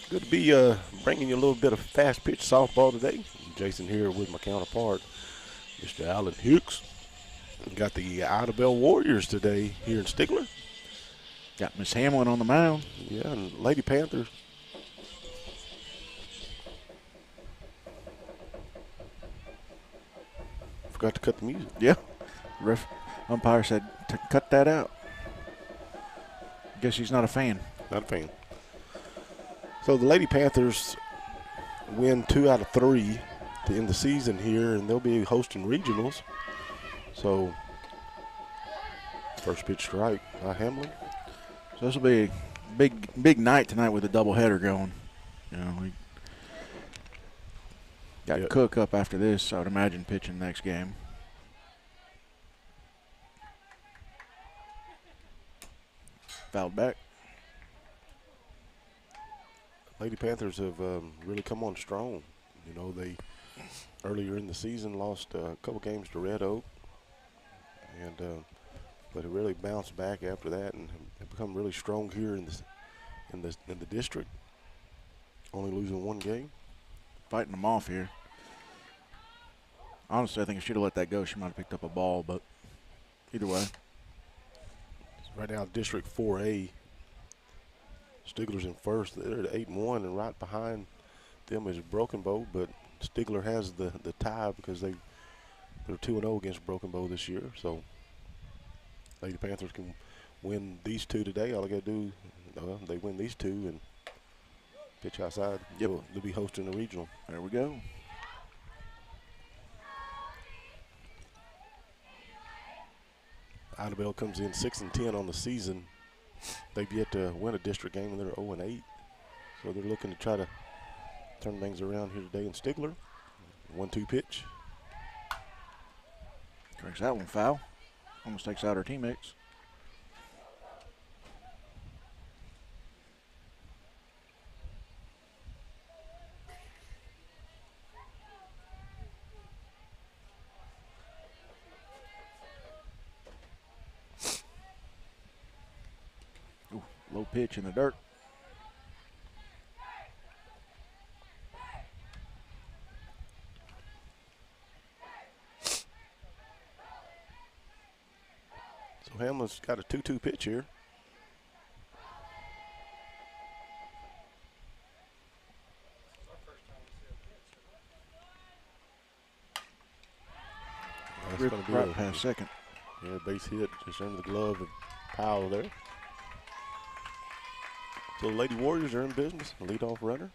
Good to be bringing you a little bit of fast pitch softball today. Jason here with my counterpart, Mr. Alan Hicks. Got the Idabel Warriors today here in Stigler. Got Miss Hamlin on the mound. Yeah, and Lady Panthers. Forgot to cut the music. Yeah. Ref umpire said to cut that out. Guess he's not a fan. Not a fan. So the Lady Panthers win 2 out of 3 to end the season here, and they'll be hosting regionals. So first pitch strike by Hamlin. So this will be a big night tonight with a doubleheader going. You know, we got Cook up after this, so I would imagine pitching next game. Fouled back. Lady Panthers have really come on strong. You know, they earlier in the season lost a couple games to Red Oak, and but it really bounced back after that and have become really strong here in the district. Only losing 1 game. Fighting them off here. Honestly, I think if she'd have let that go, she might have picked up a ball, but either way. Right now, District 4A, Stigler's in first. They're at 8-1, and right behind them is Broken Bow, but Stigler has the tie because they're 2-0 against Broken Bow this year. So Lady Panthers can win these 2 today. All they got to do, they win these 2 and pitch outside. Yep. They'll be hosting the regional. There we go. Idabel comes in 6-10 on the season. They've yet to win a district game, and they're 0-8. So they're looking to try to turn things around here today in Stigler. 1-2 pitch. Strikes that one foul. Almost takes out her teammates. Ooh, low pitch in the dirt. So Hamlin's got a 2-2 pitch here. That's going to be right past second. Yeah, base hit just under the glove of Powell there. So the Lady Warriors are in business. Leadoff runner.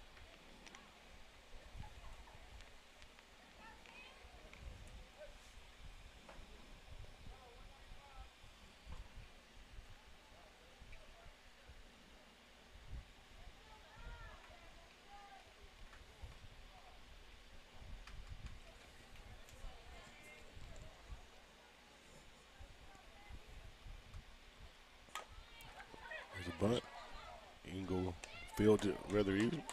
There's a bunt. You can go field it rather easy. And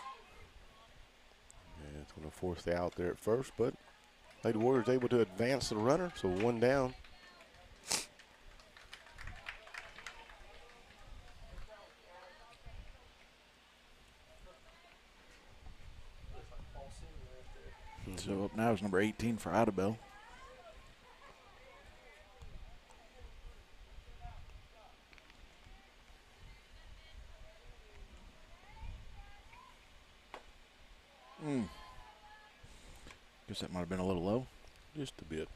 it's going to force the out there at first, but Lady Warriors able to advance the runner, so 1 down. So up now is number 18 for Idabel. Guess that might have been a little low. Just a bit.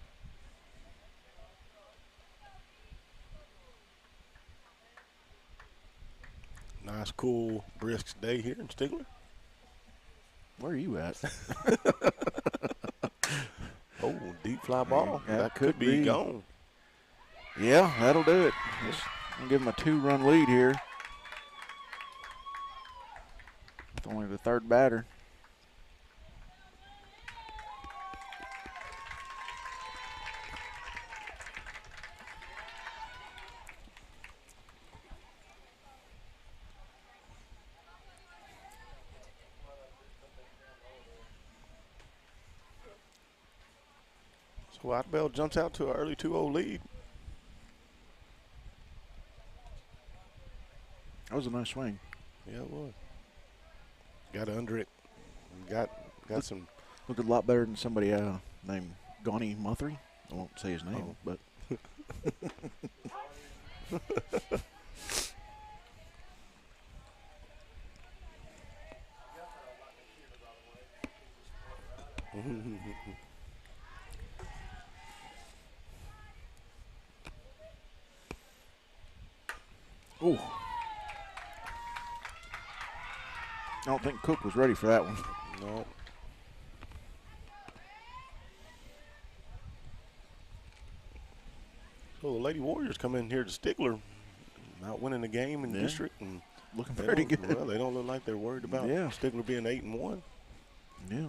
Nice, cool, brisk day here in Stigler. Where are you at? Oh, deep fly ball. That could be gone. Yeah, that'll do it. I'll give them a 2-run lead here. With only the 3rd batter. So Idabel jumps out to an early 2-0 lead. That was a nice swing. Yeah, it was. got under it. Got some. Looked a lot better than somebody named Goni Muthry. I won't say his name, but ooh, I don't think Cook was ready for that one. No. So the Lady Warriors come in here to Stigler, not winning the game in district, and Looking pretty good. Well, they don't look like they're worried about Stigler being 8-1. Yeah.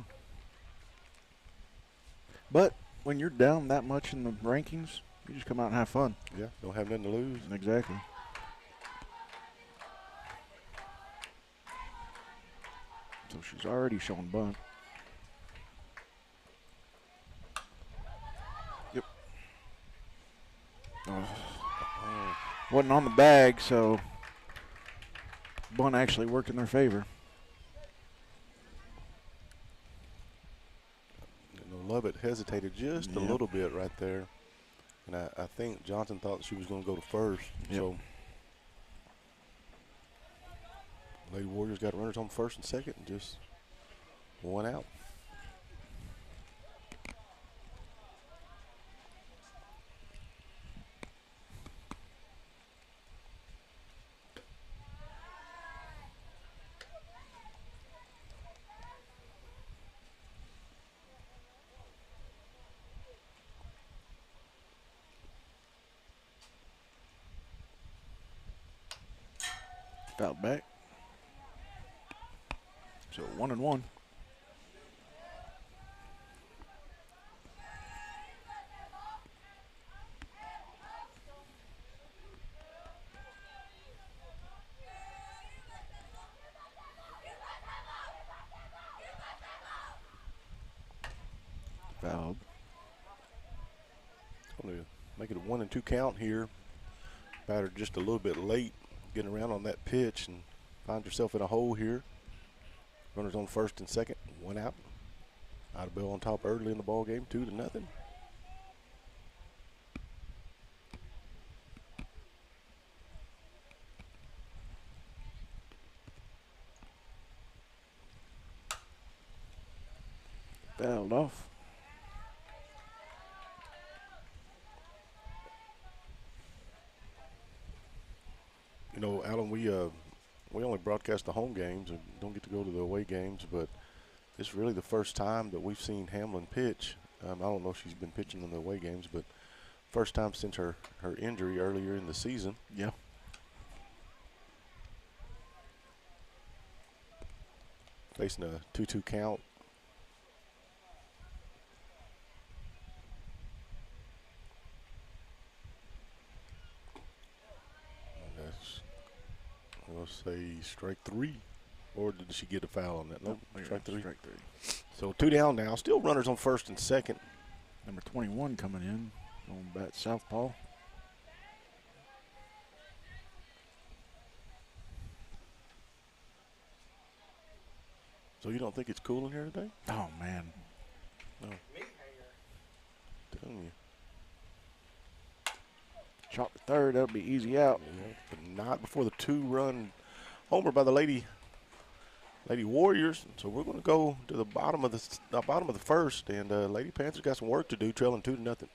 But when you're down that much in the rankings, you just come out and have fun. Yeah, don't have nothing to lose. Exactly. So she's already showing bunt. Yep. Oh. Wasn't on the bag, so bunt actually worked in their favor. Lovett hesitated just a little bit right there. And I think Johnson thought she was going to go to first. Yep. So Lady Warriors got runners on first and second and just one out. Fouled back. So 1-1. Fouled. Going to make it a 1-2 count here. Batter just a little bit late getting around on that pitch and finds herself in a hole here. Runners on first and second, one out. Idabel on top early in the ball game, 2-0. Fouled off. You know, Alan, we only broadcast the home games and don't get to go to the away games, but it's really the first time that we've seen Hamlin pitch. I don't know if she's been pitching in the away games, but first time since her injury earlier in the season. Yeah. Facing a 2-2 count. That's, I'll say strike three. Or did she get a foul on that? Nope, strike three. Strike three. So 2 down now. Still runners on first and second. Number 21 coming in on bat southpaw. So you don't think it's cool in here today? Oh, man. No. Telling you. Chop to third. That'll be easy out. Yeah, but not before the 2-run homer by the Lady Warriors. So we're going to go to the bottom of the first, and Lady Panthers got some work to do, trailing 2-0.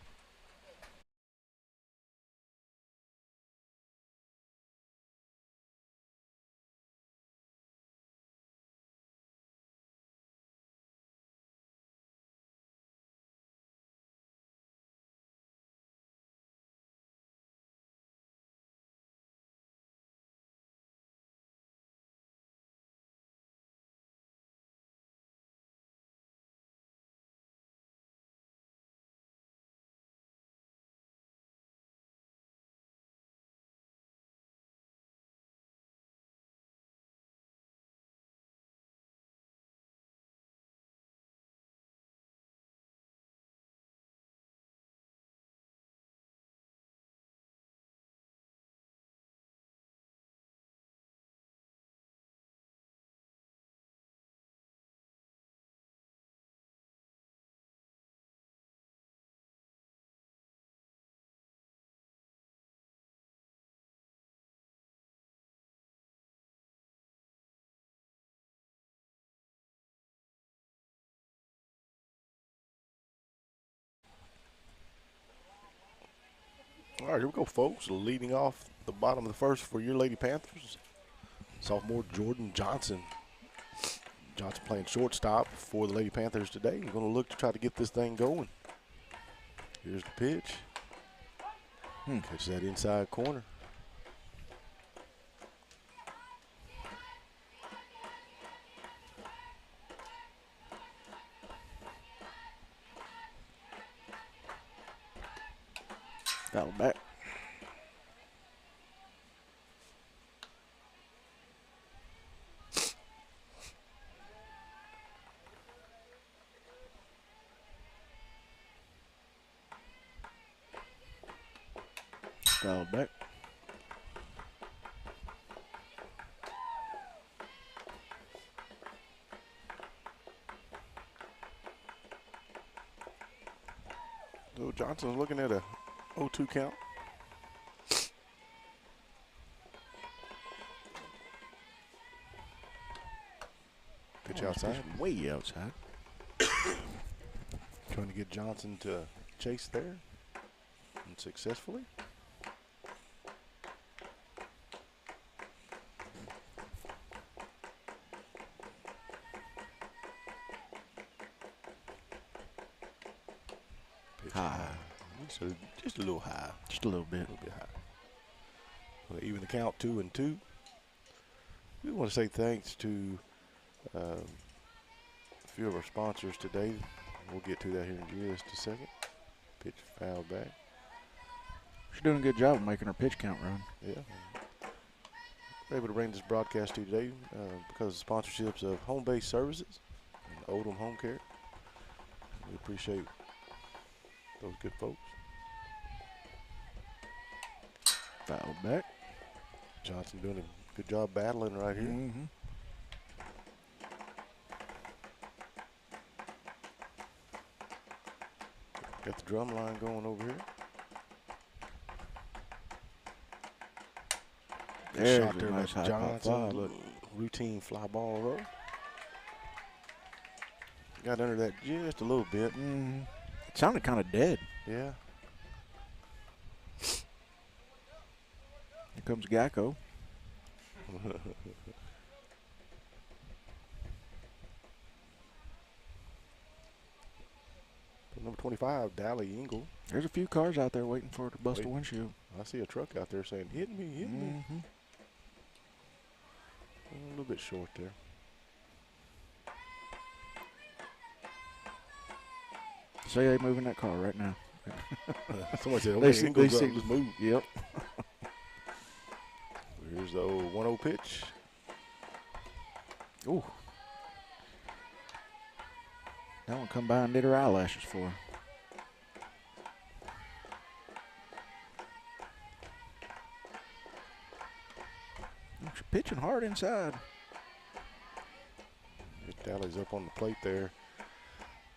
All right, here we go, folks. Leading off the bottom of the first for your Lady Panthers, sophomore Jordan Johnson. Johnson playing shortstop for the Lady Panthers today. We're going to look to try to get this thing going. Here's the pitch. Catch that inside corner. Foul back. Foul back. So Johnson's looking at a 0-2 count. Pitch outside. Way outside. Trying to get Johnson to chase there. And successfully. Pitch High. Just a little high. Just a little bit. A little bit high. Well, even the count 2-2. We want to say thanks to a few of our sponsors today. We'll get to that here in just a second. Pitch foul back. She's doing a good job of making her pitch count run. Yeah. We're able to bring this broadcast to you today because of sponsorships of Home Base Services and Oldham Home Care. We appreciate those good folks. Foul back. Johnson doing a good job battling right here. Mm-hmm. Got the drum line going over here. There's Shot a there nice by high pop fly. Johnson. Look, routine fly ball though. Got under that just a little bit. Mm-hmm. It sounded kind of dead. Yeah. Here comes Gacko. Number 25, Dally Engle. There's a few cars out there waiting for her to bust a windshield. I see a truck out there saying, hit me, hit me. Mm-hmm. A little bit short there. Say they moving that car right now. Somebody said, They okay, see- Engle's they up, see- let's move. Yep. Here's the old 1-0 pitch. Ooh. That one come by and did her eyelashes for her. She's pitching hard inside. Dally's up on the plate there.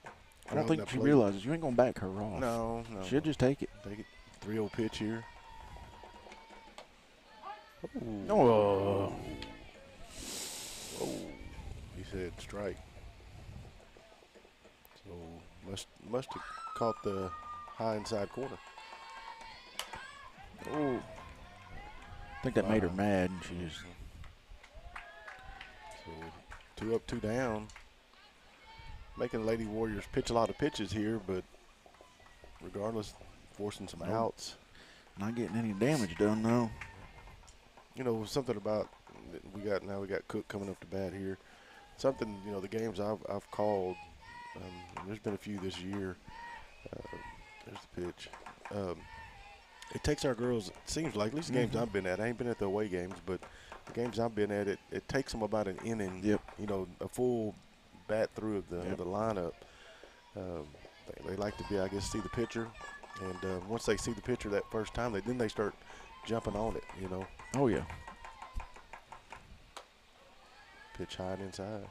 I don't Around think that she plate. realizes you ain't going to back her off. No. She'll just take it. Take it. 3-0 pitch here. Ooh. Oh. Oh, he said strike. So must have caught the high inside corner. Oh. I think that made her mad, and she just. So 2 up, 2 down. Making the Lady Warriors pitch a lot of pitches here, but regardless, forcing some outs. Not getting any damage done, though. You know, something about we got Cook coming up to bat here. Something, you know, the games I've called. There's been a few this year. There's the pitch. It takes our girls. It seems like at least the games I've been at. I ain't been at the away games, but the games I've been at, it takes them about an inning. Yep. You know, a full bat through of the lineup. They like to be, I guess, see the pitcher, and once they see the pitcher that first time, then they start jumping on it. You know. Oh, yeah. Pitch high and inside.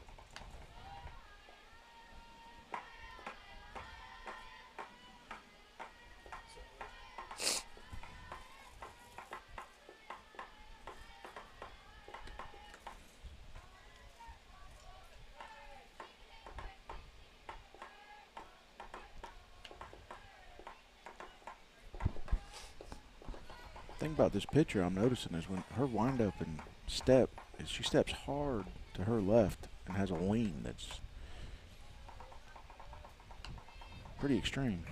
thing about this pitcher I'm noticing is when her windup and step is she steps hard to her left and has a lean that's pretty extreme.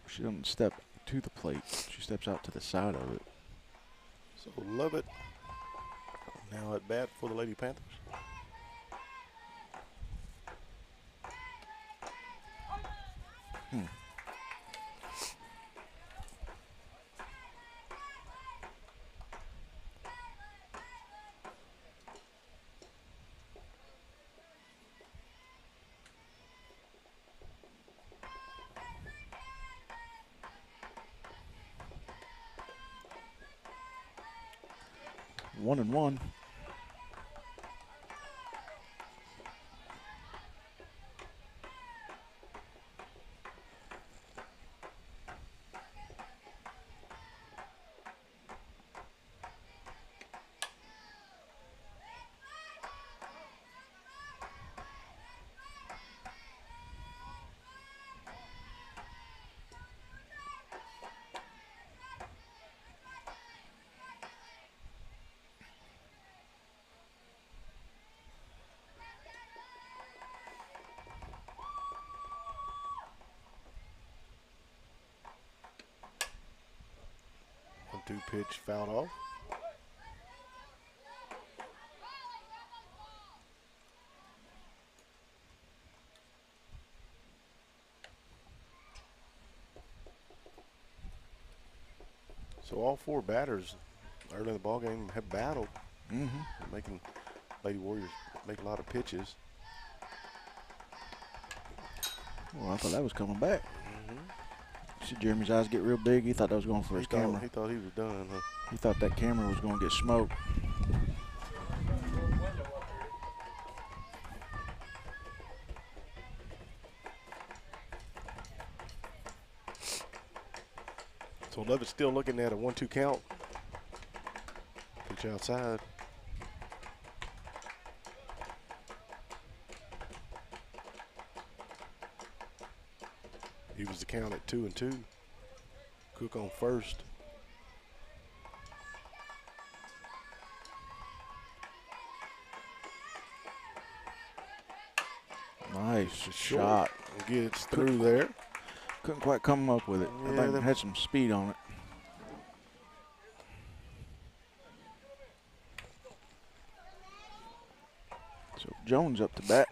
She doesn't step to the plate. She steps out to the side of it. So Lovett now at bat for the Lady Panthers. Hmm. One and one. One-two pitch fouled off. So all four batters early in the ballgame have battled, making Lady Warriors make a lot of pitches. Well, I thought that was coming back. See Jeremy's eyes get real big. He thought that was going for his camera. He thought he was done, huh? He thought that camera was going to get smoked. So Lovett's still looking at a 1-2 count. Pitch outside. He was the count at 2-2. Cook on first. Nice shot. Gets through there. Couldn't quite come up with it. Yeah, I think it had some speed on it. So Jones up to bat.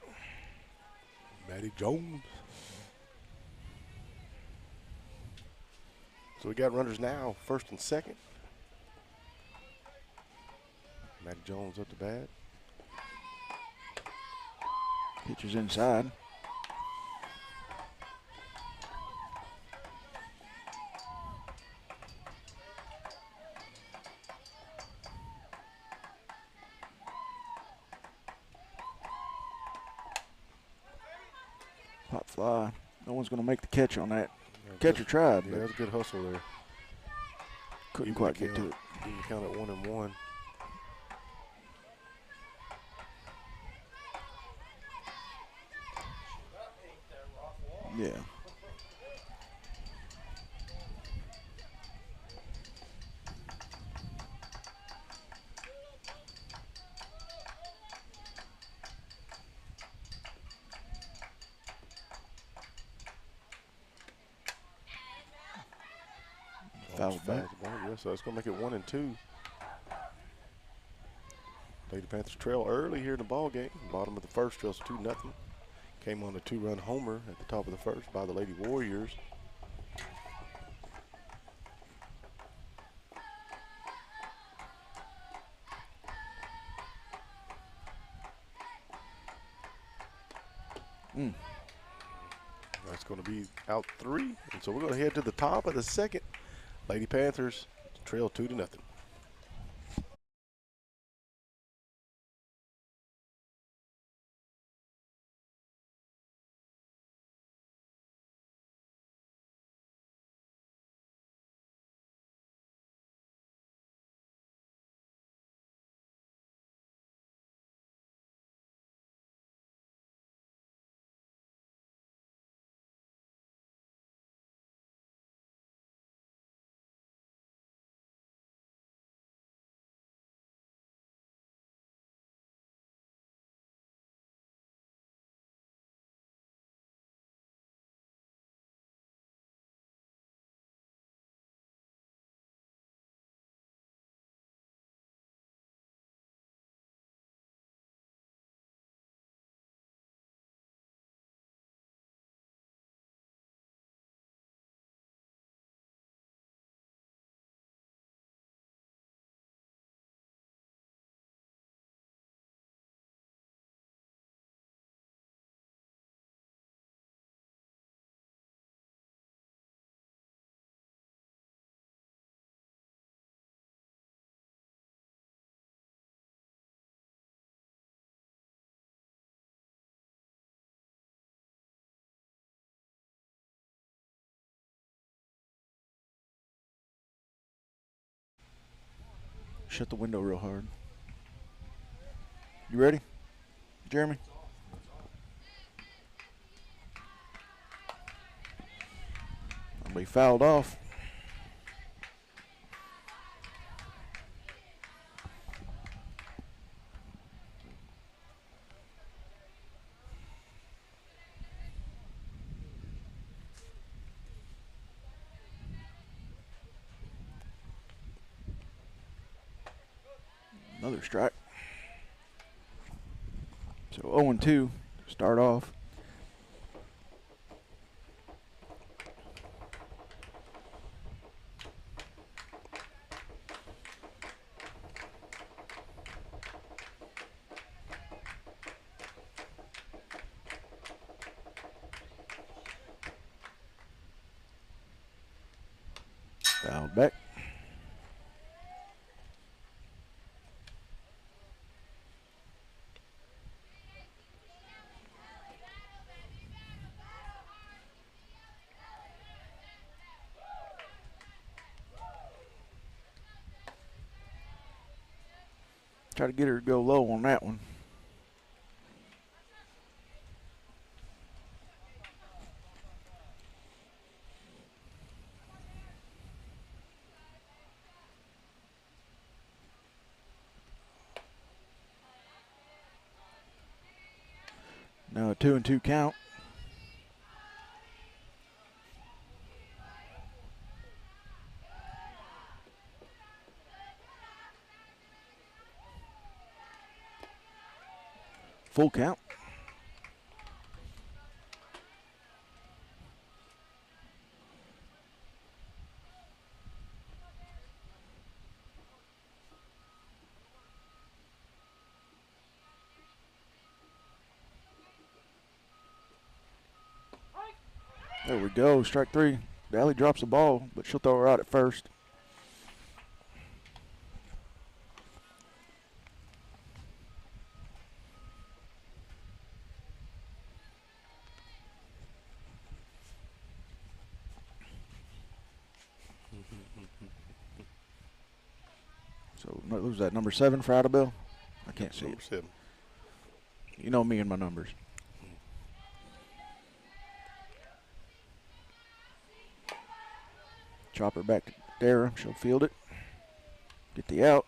Maddie Jones. So we got runners now, first and second. Maddie Jones up to bat. Pitcher's inside. Pop fly. No one's going to make the catch on that. Catcher tried, Yeah, but that's a good hustle there. couldn't Even quite the get to count- it. Even count at 1-1. Yeah. Foul back. Yeah, so it's going to make it 1-2. Lady Panthers trail early here in the ball game. Bottom of the first, trails 2-0. Came on a 2-run homer at the top of the first by the Lady Warriors. That's going to be out 3. And so we're going to head to the top of the second. Lady Panthers trail 2-0. Shut the window real hard. You ready, Jeremy? I'll be fouled off. Another strike. So 0-2 to start off. Fouled back. Try to get her to go low on that one. Now a 2-2 count. Full count. There we go, strike three. Daly drops the ball, but she'll throw her out at first. So what was that, number 7 for Idabel? I can't see Number it. 7. You know me and my numbers. Chop her back to Dara. She'll field it. Get the out.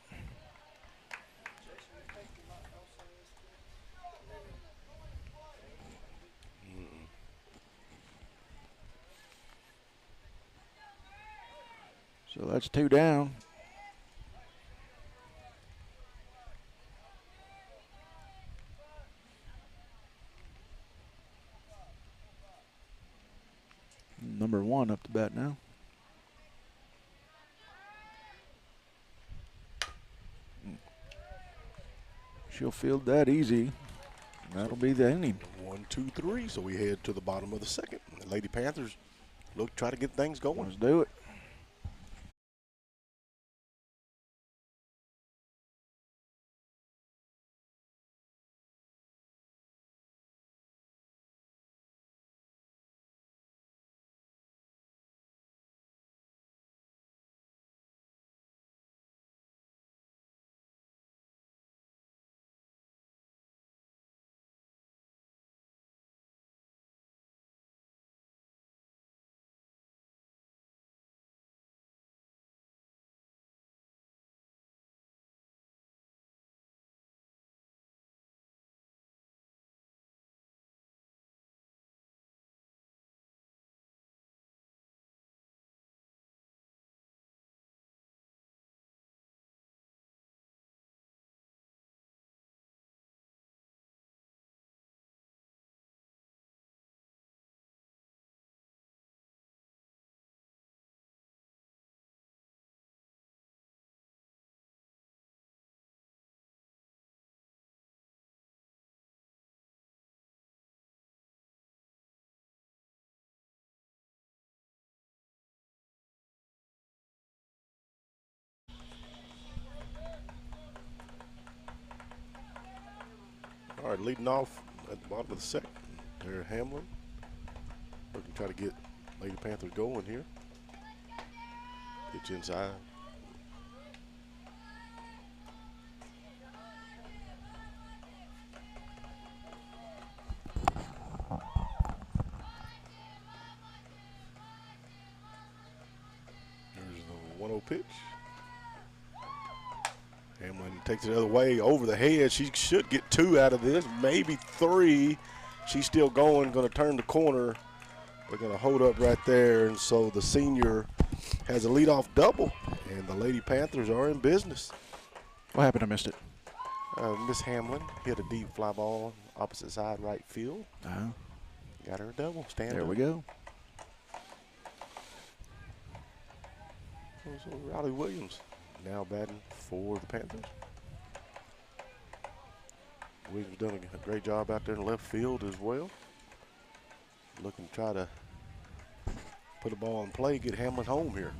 So that's 2 down. Number 1 up to bat now. She'll field that easy. That'll be the inning. 1, 2, 3. So we head to the bottom of the second. The Lady Panthers try to get things going. Let's do it. All right, leading off at the bottom of the second, Tara Hamlin. Looking to try to get Lady Panthers going here. Pitch inside. 1-0 pitch. Hamlin takes it the other way over the head. She should get 2 out of this, maybe 3. She's still going to turn the corner. They're going to hold up right there, and so the senior has a leadoff double, and the Lady Panthers are in business. What happened? I missed it. Miss Hamlin hit a deep fly ball opposite side right field. Got her a double. There we go. So Riley Williams now batting for the Panthers. Williams done a great job out there in left field as well. Looking to try to put a ball in play, get Hamlin home here.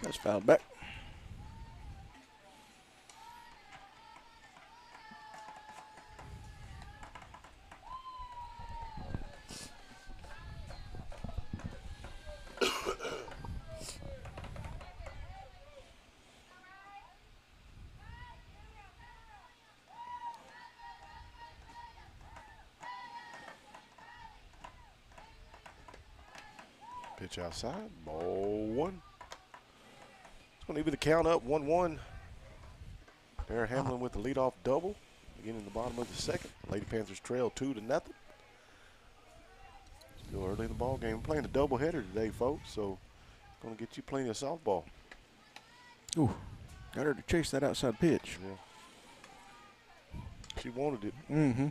That's fouled back. Pitch outside, ball 1. It's going to be the count up 1-1. Darren Hamlin with the leadoff double. Beginning the bottom of the second. Lady Panthers trail 2-0. Still early in the ball game. We're playing a doubleheader today, folks, so going to get you plenty of softball. Ooh, got her to chase that outside pitch. Yeah. She wanted it. Mm-hmm.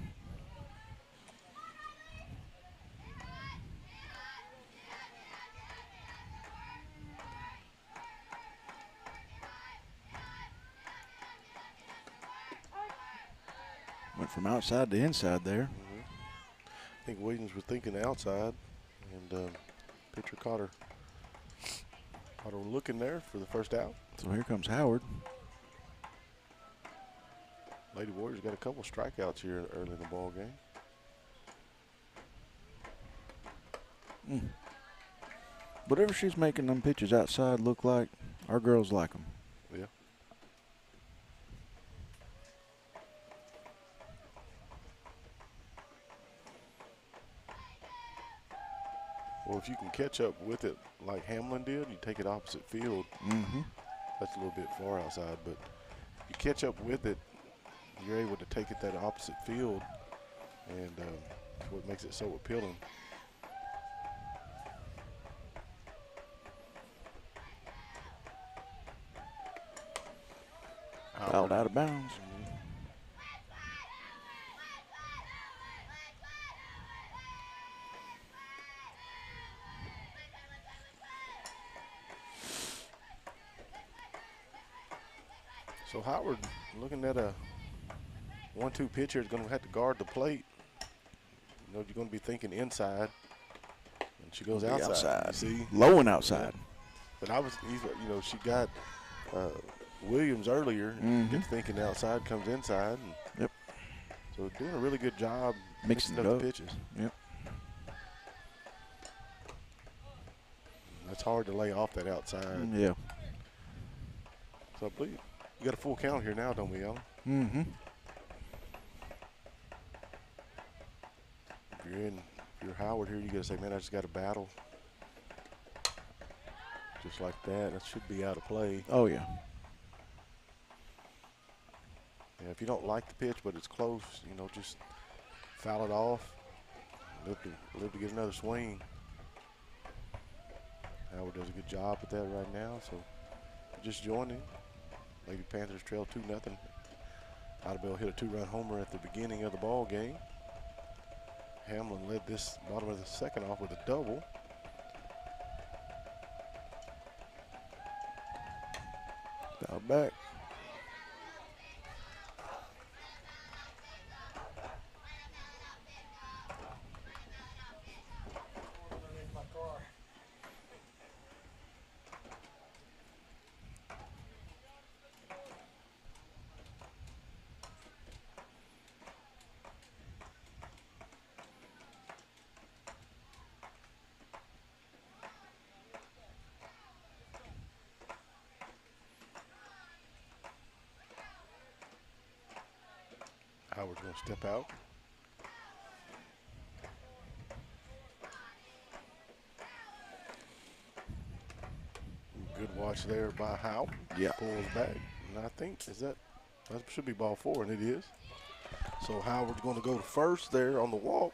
Went from outside to inside there. I think Williams was thinking outside, and pitcher caught her looking there for the first out. So here comes Howard. Lady Warriors got a couple strikeouts here early in the ball game. Whatever she's making them pitches outside look like, our girls like them. Yeah. Well, if you can catch up with it like Hamlin did, you take it opposite field. That's a little bit far outside, but if you catch up with it, you're able to take it that opposite field, and that's what makes it so appealing. Fouled out of bounds. So Howard, looking at a 1-2 pitcher, is going to have to guard the plate. You know, you're going to be thinking inside, and she goes outside. You see, low and outside. But you know, she got Williams earlier. Get thinking outside, comes inside. And yep. So doing a really good job mixing up the pitches. Yep. That's hard to lay off that outside. Yeah. So I believe we got a full count here now, don't we, Alan? If you're Howard here, you got to say, man, I just got to battle. Just like that. That should be out of play. Oh, yeah. Yeah, if you don't like the pitch, but it's close, you know, just foul it off. Live to get another swing. Howard does a good job at that right now. So just joining. Lady Panthers trail 2-0. Idabel hit a 2-run homer at the beginning of the ball game. Hamlin led this bottom of the second off with a double. Foul back. Howard's going to step out. watch there by Howe. Yeah. Pulls back. And I think, that should be ball 4, and it is. So Howard's going to go to first there on the walk.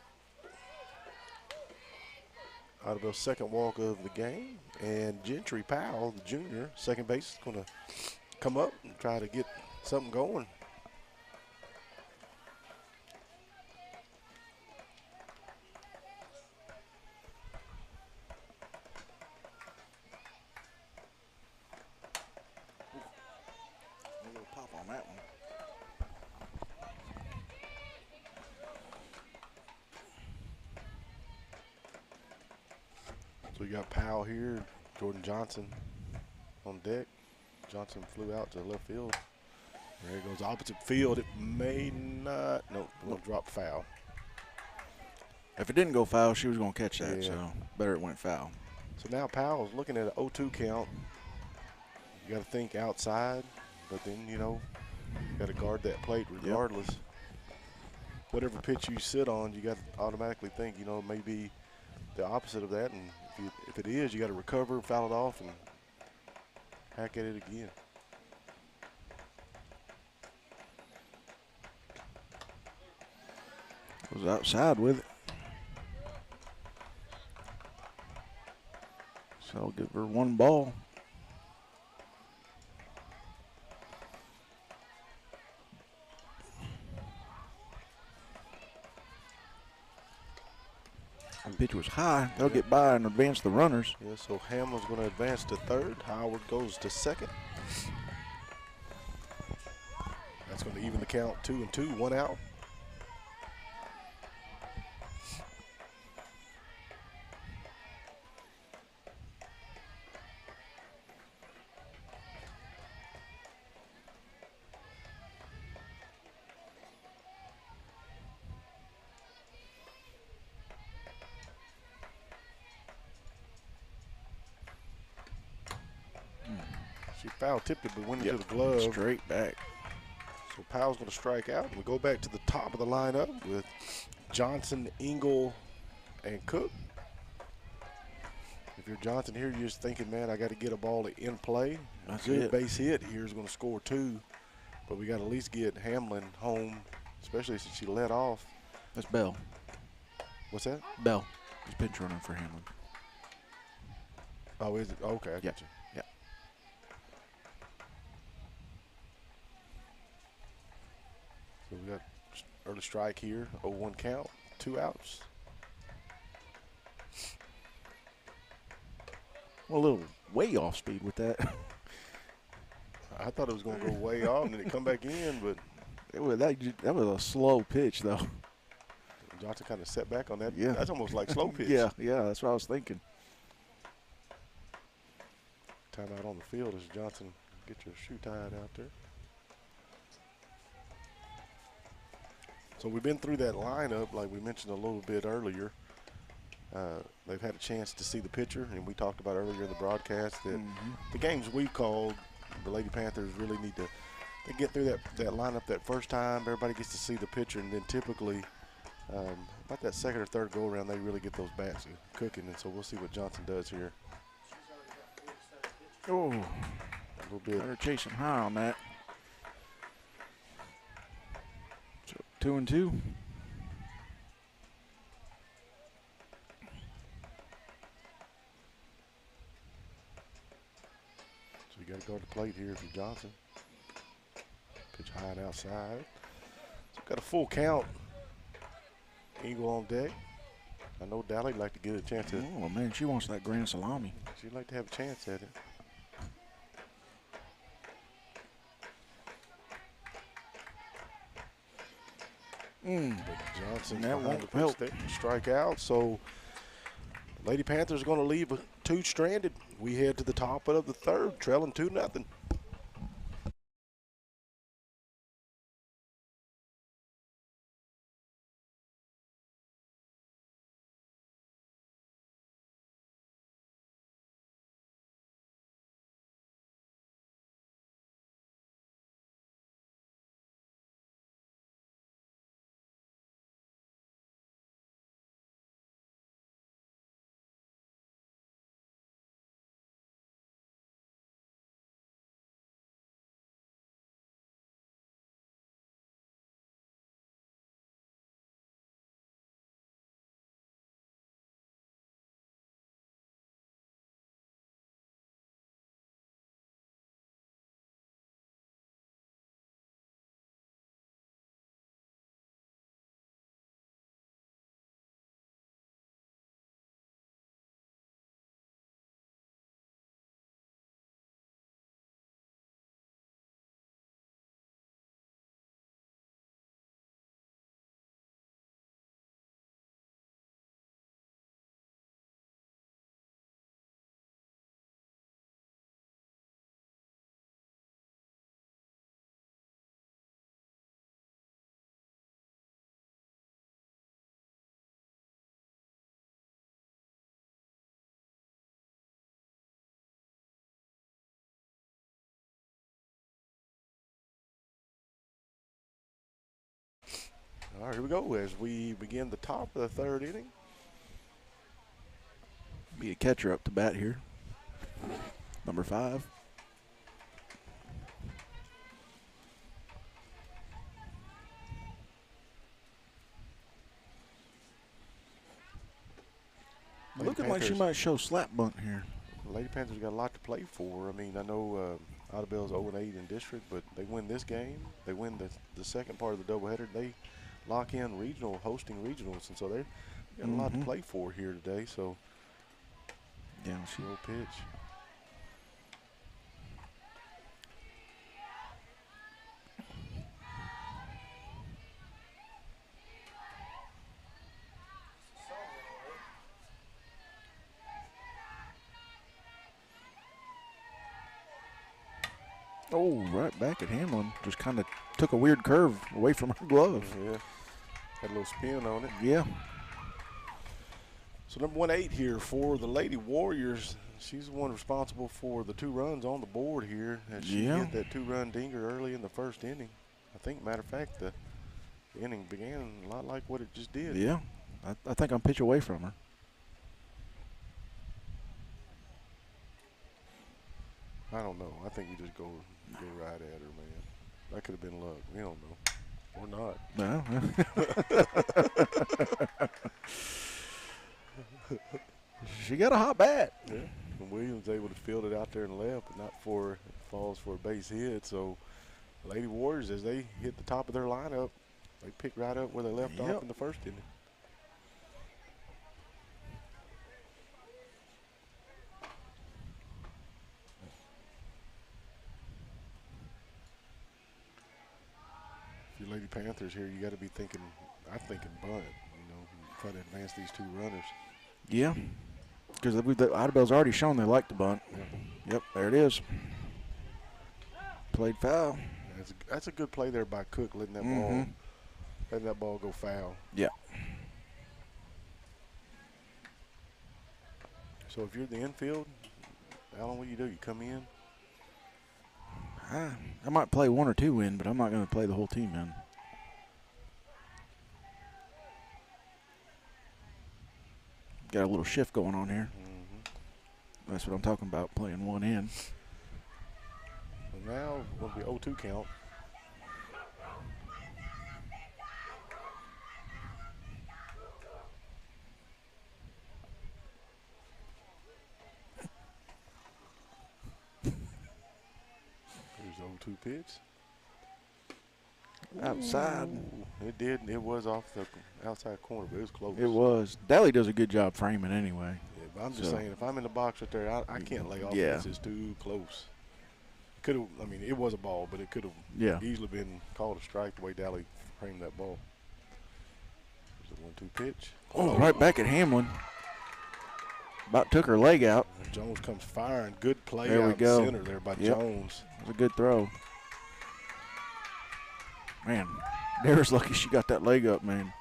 Idabel's second walk of the game. And Gentry Powell, the junior, second base, is going to come up and try to get something going. A little pop on that one. So you got Powell here, Jordan Johnson on deck. Johnson flew out to left field. There he goes, opposite field. It may not. Nope, we'll drop foul. If it didn't go foul, she was going to catch that, Yeah. so better it went foul. So now Powell's looking at an 0-2 count. You got to think outside, but then, you got to guard that plate regardless. Yep. Whatever pitch you sit on, you got to automatically think, maybe the opposite of that. And if it is, you got to recover, foul it off, and hack at it again. Was outside with it. So I'll give her one ball. And pitch was high. They'll get by and advance the runners. Yeah, so Hamlin's going to advance to third. Howard goes to second. That's going to even the count, 2-2, 1 out. She foul tipped it, but went into the glove. Straight back. So Powell's going to strike out. We go back to the top of the lineup with Johnson, Engel, and Cook. If you're Johnson here, you're just thinking, man, I got to get a ball in play. That's Good it. base hit here is going to score 2, but we got to at least get Hamlin home, especially since she let off. That's Bell. What's that? Bell. He's pinch running for Hamlin. Oh, is it? Okay, I got you. Yeah. So we got early strike here, 0-1 count, 2 outs. Well, a little way off speed with that. I thought it was going to go way off and then it come back in, but that was a slow pitch, though. Johnson kind of set back on that. Yeah. That's almost like slow pitch. Yeah, that's what I was thinking. Timeout on the field as Johnson get your shoe tied out there. So we've been through that lineup like we mentioned a little bit earlier. They've had a chance to see the pitcher, and we talked about earlier in the broadcast that the games we've called, the Lady Panthers really need to get through that lineup that first time. Everybody gets to see the pitcher, and then typically about that second or third go-around, they really get those bats cooking, and so we'll see what Johnson does here. Oh, a little bit. They're chasing high on that. So 2-2. So you got to guard the plate here if you're Johnson. Pitch high and outside. So got a full count. Eagle on deck. I know Dally like to get a chance to. Oh man, she wants that grand salami. She'd like to have a chance at it. But Johnson that behind won't the pitch help. there, strike out. So Lady Panthers are going to leave 2 stranded. We head to the top of the third, trailing 2-0. All right, here we go as we begin the top of the third inning. Be a catcher up to bat here. Number 5. Looking like she might show slap bunt here. Lady Panthers got a lot to play for. I mean, I know Idabel's 0-8 in district, but they win this game. They win the second part of the doubleheader. They lock in regional, hosting regionals, and so they got a lot to play for here today. So, yeah, no pitch. Oh, right back at Hamlin. Just kind of took a weird curve away from her glove. Yeah, had a little spin on it. Yeah. So number 1-8 here for the Lady Warriors. She's the one responsible for the 2 runs on the board here. And she hit that 2-run dinger early in the first inning. I think, matter of fact, the inning began a lot like what it just did. Yeah, I think I'm pitch away from her. I don't know. I think you just go right at her, man. That could have been luck. We don't know. Or not. No. She got a hot bat. Yeah. And Williams able to field it out there and left, but not for falls for a base hit. So Lady Warriors, as they hit the top of their lineup, they pick right up where they left off in the first inning. If you're Lady Panthers here, you got to be thinking, I'm thinking bunt, you know, try to advance these 2 runners. Yeah, because Idabel's already shown they like the bunt. Yep, there it is. Played foul. That's a good play there by Cook, letting that ball go foul. Yeah. So if you're in the infield, Alan, what do? You come in? I might play 1 or 2 in, but I'm not going to play the whole team in. Got a little shift going on here. That's what I'm talking about, playing 1 in. So now it's going to be 0-2 count. There's 0-2 pitch. Outside. Ooh, it did. It was off the outside corner, but it was close. It was. Daly does a good job framing anyway. Yeah, but I'm just saying, if I'm in the box right there, I can't lay off. Yeah. It's too close. Could have. I mean, it was a ball, but it could have easily been called a strike the way Daly framed that ball. There's a 1-2 pitch. Oh, right back at Hamlin. About took her leg out. And Jones comes firing. Good play there out we go. center there by Jones. It was a good throw. Man, Dara's lucky she got that leg up, man.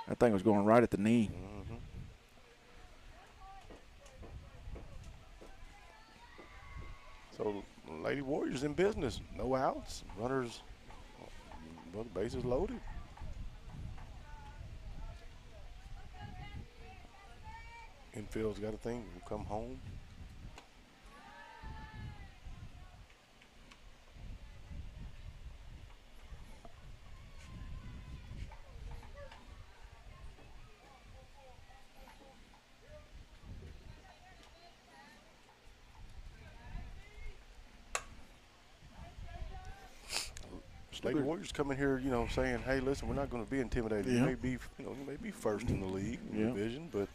That thing was going right at the knee. So, Lady Warriors in business. No outs. Runners, well, the bases loaded. Infield's got a thing. We'll come home. Lady Warriors coming here, you know, saying, "Hey, listen, we're not going to be intimidated. We may be, you know, we may be first in the league division, but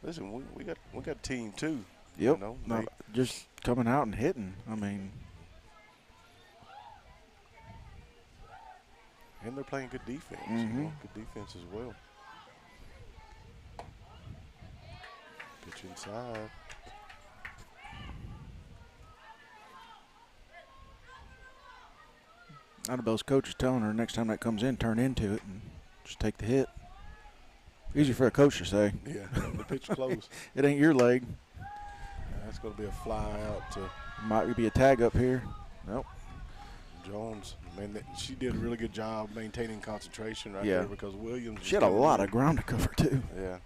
listen, we got a team too. Yep. You know, Not just coming out and hitting. I mean, and they're playing good defense. You know, good defense as well. Pitch inside. Idabel's coach is telling her next time that comes in, turn into it and just take the hit. Easy for a coach to say. Yeah, the pitch close. It ain't your leg. That's going to be a fly out to. Might be a tag up here. Nope. Jones Man, she did a really good job maintaining concentration right Yeah. there because Williams. She had a lot of ground to cover, too. Yeah.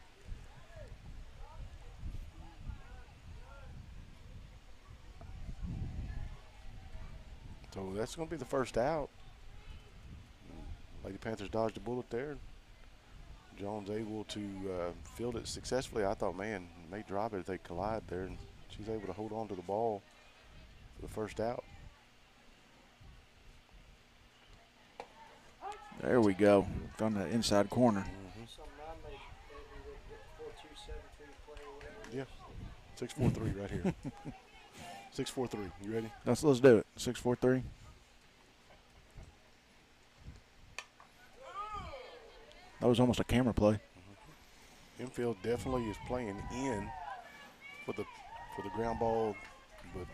So that's going to be the first out. Lady Panthers dodged a bullet there. Jones able to field it successfully. I thought, man, may drop it if they collide there. And she's able to hold on to the ball for the first out. There we go. On the inside corner. Yeah. 6-4-3 right here. 6-4-3. You ready? Let's do it. 6-4-3. That was almost a camera play. Infield definitely is playing in for the ground ball, but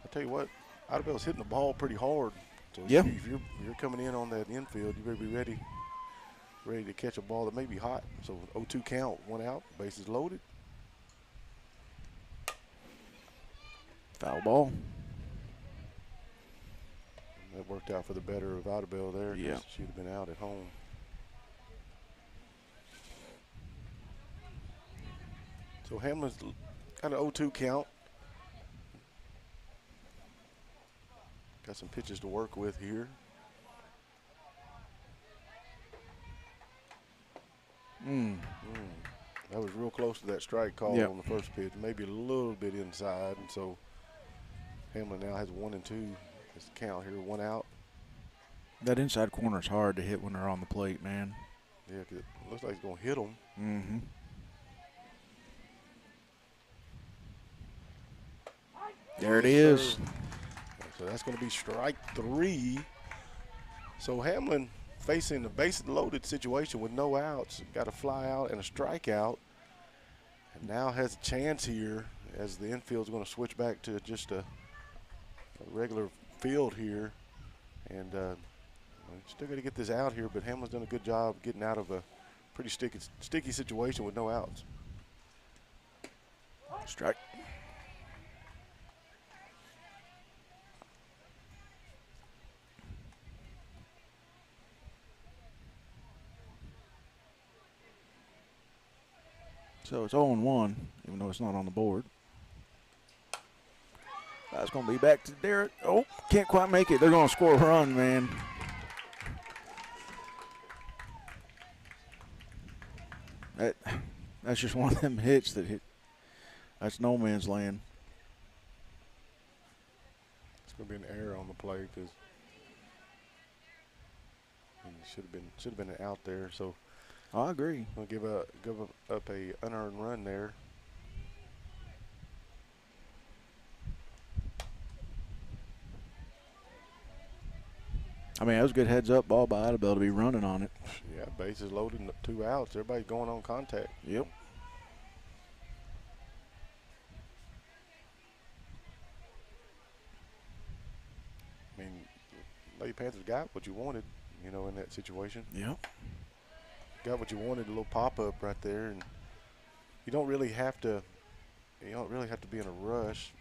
I tell you what, Idabel's hitting the ball pretty hard. So Yeah. if you're coming in on that infield, you better be ready to catch a ball that may be hot. So 0-2 count, 1 out, bases loaded. Foul ball. That worked out for the better of Idabel there. Yeah. She'd have been out at home. So Hamlin's got an 0-2 count. Got some pitches to work with here. That was real close to that strike call on the first pitch. Maybe a little bit inside, and so Hamlin now has 1 and 2. That's the count here, 1 out. That inside corner is hard to hit when they're on the plate, man. Yeah, 'cause it looks like it's going to hit them. Mm-hmm. There it is. So that's going to be strike 3. So Hamlin facing the base loaded situation with no outs, got a fly out and a strikeout, and now has a chance here as the infield's going to switch back to just a regular field here. And still got to get this out here, but Hamlin's done a good job getting out of a pretty sticky situation with no outs. Strike. So it's 0-1, even though it's not on the board. That's going to be back to Derek. Oh, can't quite make it. They're going to score a run, man. That's just one of them hits that hit. That's no man's land. It's going to be an error on the play because should have been an out there. So I agree. we'll give up a unearned run there. I mean, that was a good heads-up ball by Idabel to be running on it. Yeah, bases loaded, 2 outs. Everybody's going on contact. Yep. I mean, Lady Panthers got what you wanted, in that situation. Yep. Got what you wanted, a little pop-up right there, and you don't really have to be in a rush.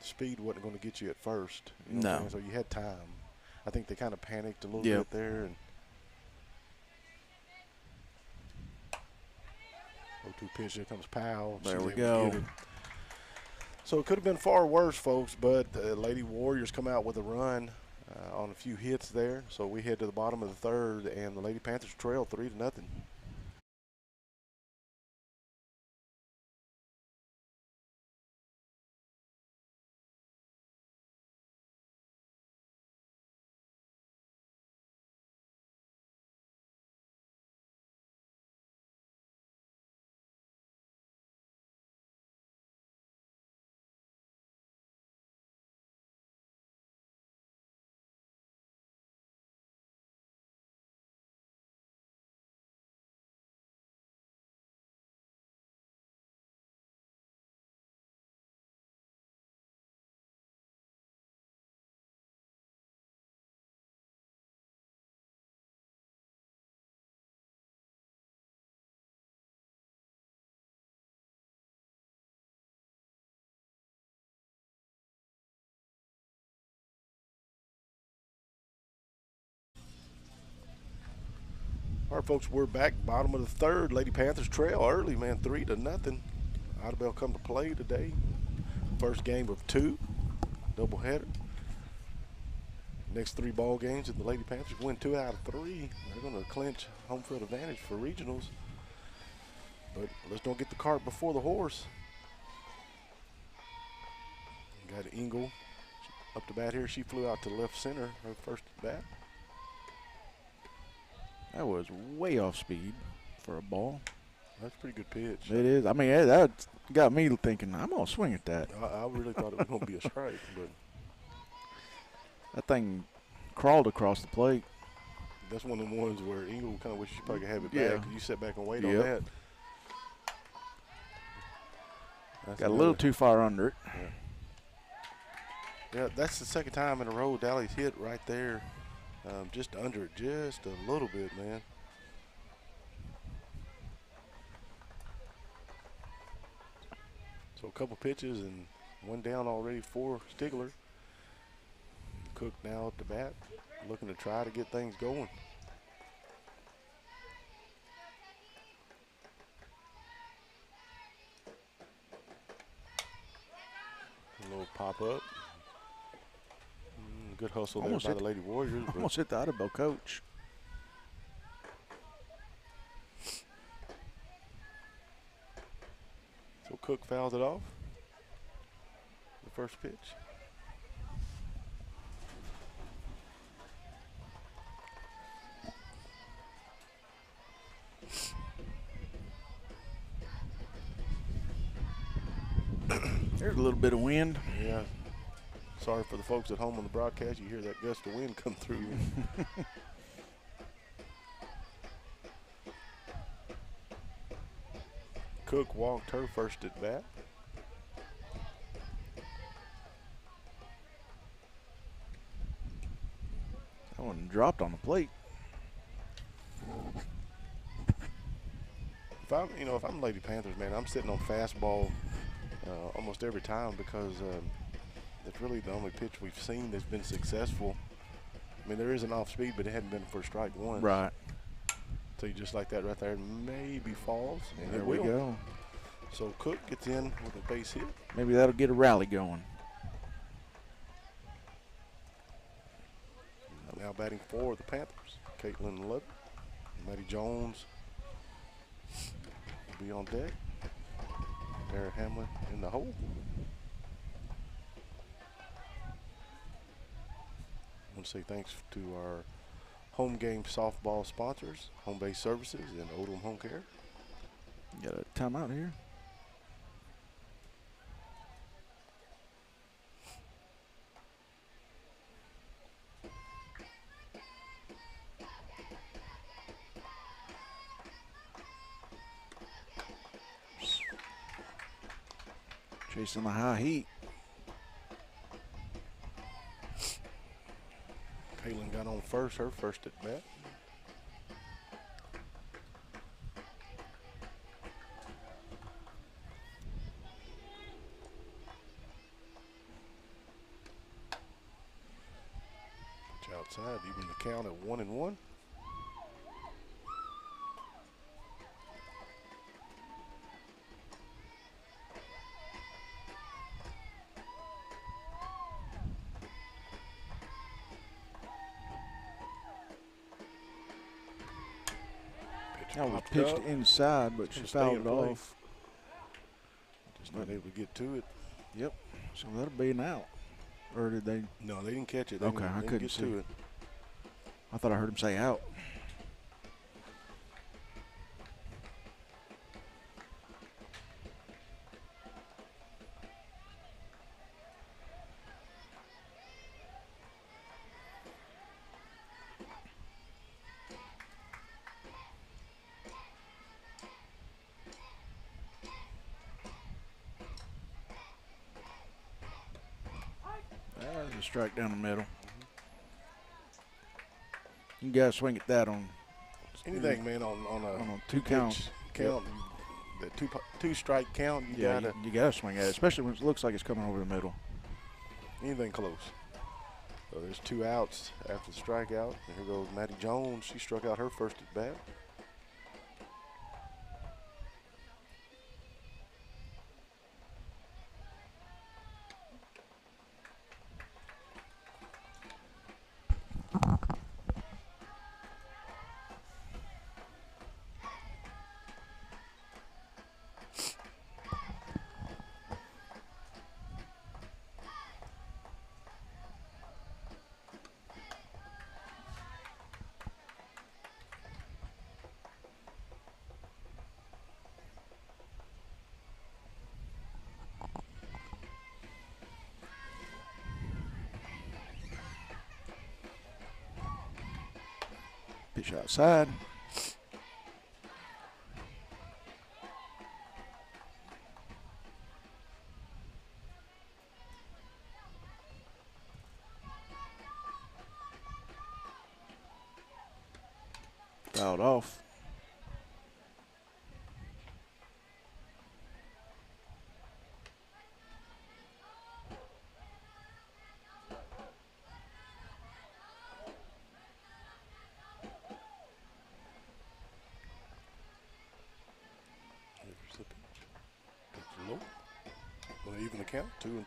Speed wasn't going to get you at first. No. So you had time. I think they kind of panicked a little Yep. bit there. And 0-2 pitch, here comes Powell. There She's we able to go. get it. So it could have been far worse, folks, but Lady Warriors come out with a run on a few hits there. So we head to the bottom of the third, and the Lady Panthers trail 3-0. All right, folks, we're back. Bottom of the third. Lady Panthers trail early, man, 3-0. Idabel come to play today. First game of 2, doubleheader. Next 3 ball games, and the Lady Panthers win 2 out of 3. They're going to clinch home field advantage for regionals. But let's don't get the cart before the horse. Got Engel up to bat here. She flew out to left center, her first at bat. That was way off speed for a ball. That's a pretty good pitch. It is. I mean, that got me thinking, I'm going to swing at that. I really thought it was going to be a strike, but that thing crawled across the plate. that's one of the ones where Engel kind of wishes she probably could have it Yeah. back. You sit back and wait on that. That's Got a little too far under it. Yeah, that's the second time in a row Dally's hit right there. Just under it, just a little bit, man. So a couple pitches and one down already for Stigler. Cook now at the bat, looking to try to get things going. A little pop up. Good hustle there by the Lady Warriors. Almost hit the Idabel coach. So Cook fouls it off. The first pitch. There's a little bit of wind. Yeah. Sorry for the folks at home on the broadcast. You hear that gust of wind come through. Cook walked her first at bat. That one dropped on the plate. If I'm Lady Panthers, man, I'm sitting on fastball almost every time because it's really the only pitch we've seen that's been successful. I mean, there is an off speed, but it hadn't been for strike one. Right. So you just like that right there, maybe falls, and There it we will. go. So Cook gets in with a base hit. Maybe that'll get a rally going. Now batting for the Panthers, Caitlin Love, Maddie Jones will be on deck. Tara Hamlin in the hole. I want to say thanks to our home game softball sponsors, Home Base Services and Odom Home Care. Got a timeout here. Chasing the high heat. Caitlin got on first, her first at bat. Pitch outside, even the count at 1-1. That was pitched inside, but she fouled it off. Just not able to get to it. Yep. So that'll be an out. Or did they? No, they didn't catch it. They Okay, didn't, I they couldn't get see. to it. I thought I heard him say out. There's a strike down the middle. You got to swing at that on Anything, man, on a two count. Count, the two strike count, you Yeah, gotta you got to swing at it, especially when it looks like it's coming over the middle. anything close. So there's 2 outs after the strikeout. And here goes Maddie Jones. She struck out her first at bat. Pitch outside. Fouled off. Here's the pitch. It's low. Going to even the count, 2-2.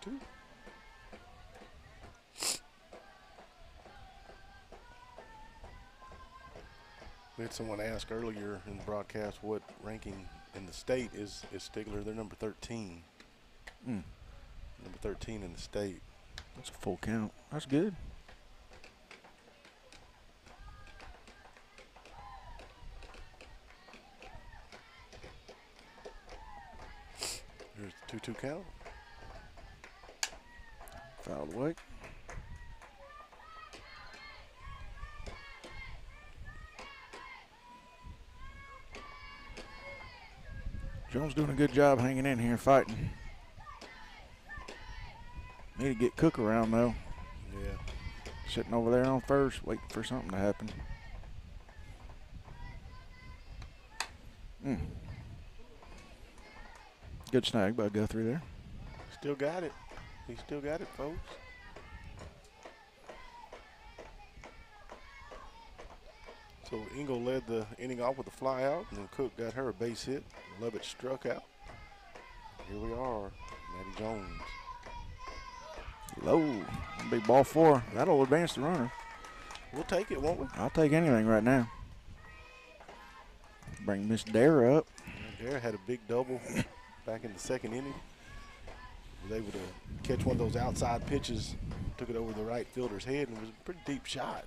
We had someone ask earlier in the broadcast what ranking in the state is Stigler. They're number 13. Number 13 in the state. That's a full count. That's good. Here's the 2-2 count. Fouled away. Jones doing a good job hanging in here, fighting. Need to get Cook around, though. Yeah. Sitting over there on first, waiting for something to happen. Good snag by Guthrie there. Still got it. He still got it, folks. So Engel led the inning off with a fly out, and then Cook got her a base hit. Lovett struck out. Here we are, Maddie Jones. Low. Big ball 4. That'll advance the runner. We'll take it, won't we? I'll take anything right now. Bring Miss Dare up. Dare had a big double back in the second inning. Was able to catch one of those outside pitches, took it over the right fielder's head, and it was a pretty deep shot.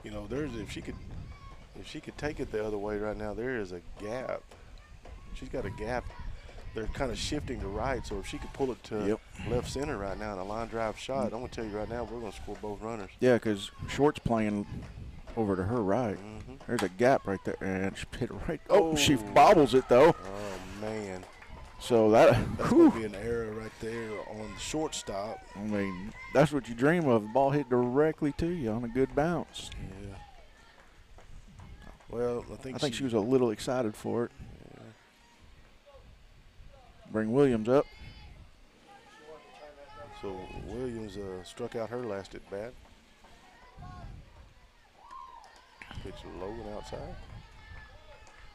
You know, if she could take it the other way right now, there is a gap. She's got a gap. They're kind of shifting to right, so if she could pull it to left center right now in a line drive shot, I'm going to tell you right now, we're going to score both runners. Yeah, because Short's playing over to her right. There's a gap right there, and she hit it right. Oh, she bobbles it, though. Oh, man. So that's going to be an error right there on the shortstop. I mean, that's what you dream of. The ball hit directly to you on a good bounce. Yeah. Well, I think she was a little excited for it. Yeah. Bring Williams up. So Williams struck out her last at bat. Pitch low and outside.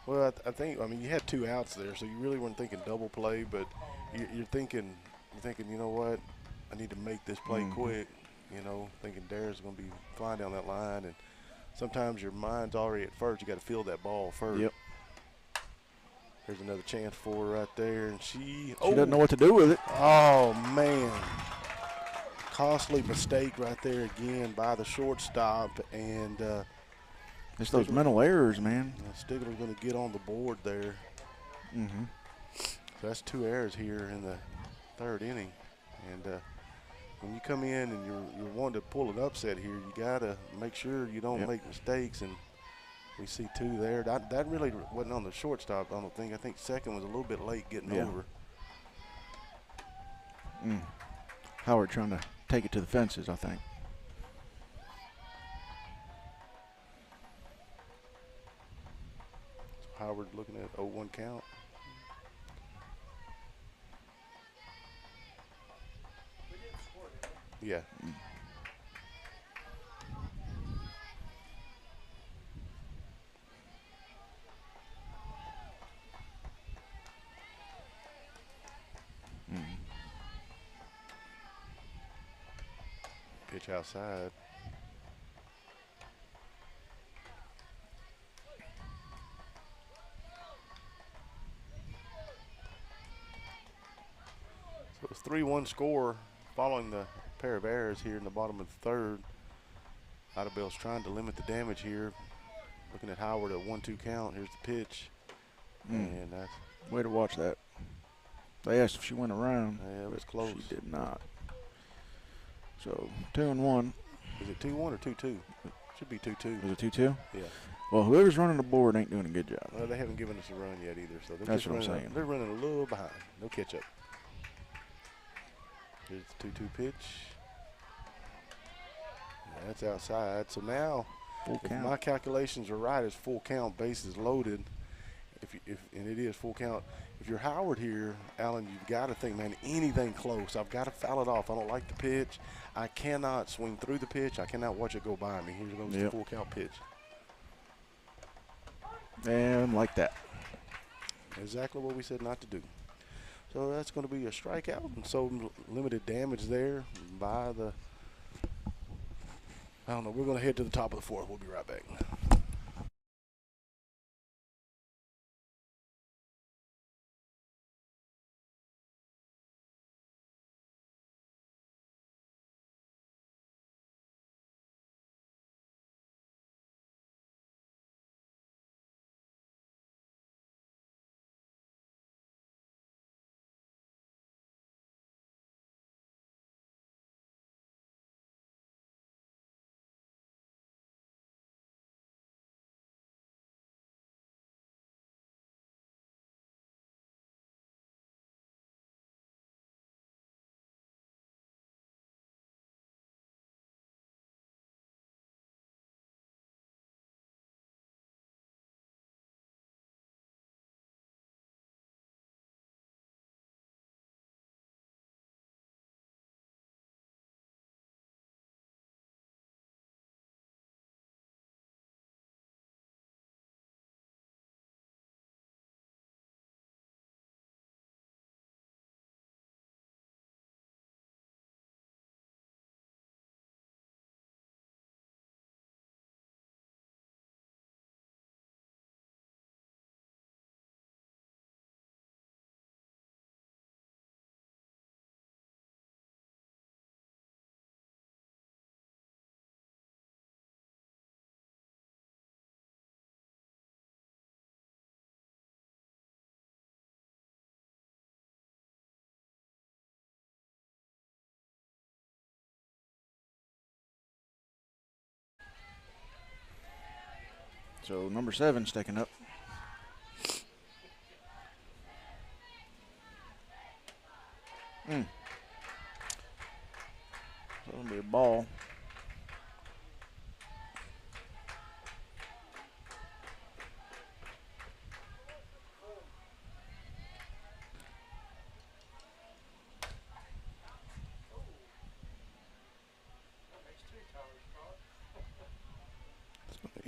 Well, I think, I mean, you had 2 outs there, so you really weren't thinking double play, but you're thinking, you know what, I need to make this play quick, you know, thinking Dara's going to be flying down that line, and sometimes your mind's already at first. You got to feel that ball first. Yep. There's another chance for her right there, and she doesn't know what to do with it. Oh, man. Costly mistake right there again by the shortstop, and it's those mental errors, man. Stigler's going to get on the board there. So that's 2 errors here in the 3rd inning. And when you come in and you're wanting to pull an upset here, you got to make sure you don't make mistakes. And we see 2 there. That really wasn't on the shortstop, I don't think. I think second was a little bit late getting over. Howard trying to take it to the fences, I think. Howard looking at 0-1 count. Yeah. Pitch outside. So it's 3-1 score following the pair of errors here in the bottom of the third. Idabel's trying to limit the damage here. Looking at Howard at 1-2 count. Here's the pitch. And that's way to watch that. They asked if she went around. Yeah, it was close. She did not. So 2-1. Is it 2-1 or 2-2? Should be 2-2. Was it 2-2? Yeah. Well, whoever's running the board ain't doing a good job. Well, they haven't given us a run yet either, so they're That's just what I'm running. saying. They're running a little behind. No catch up. Here's the 2-2 pitch. That's outside. So now, full if count. my calculations are right, it's full count, bases loaded. And it is full count. If you're Howard here, Alan, you've got to think, man, anything close, I've got to foul it off. I don't like the pitch. I cannot swing through the pitch. I cannot watch it go by me. Here goes the full count pitch. And like that. Exactly what we said not to do. So that's going to be a strikeout, and so limited damage there by the, I don't know, we're going to head to the top of the fourth. We'll be right back. So number 7 sticking up. So it'll be a ball.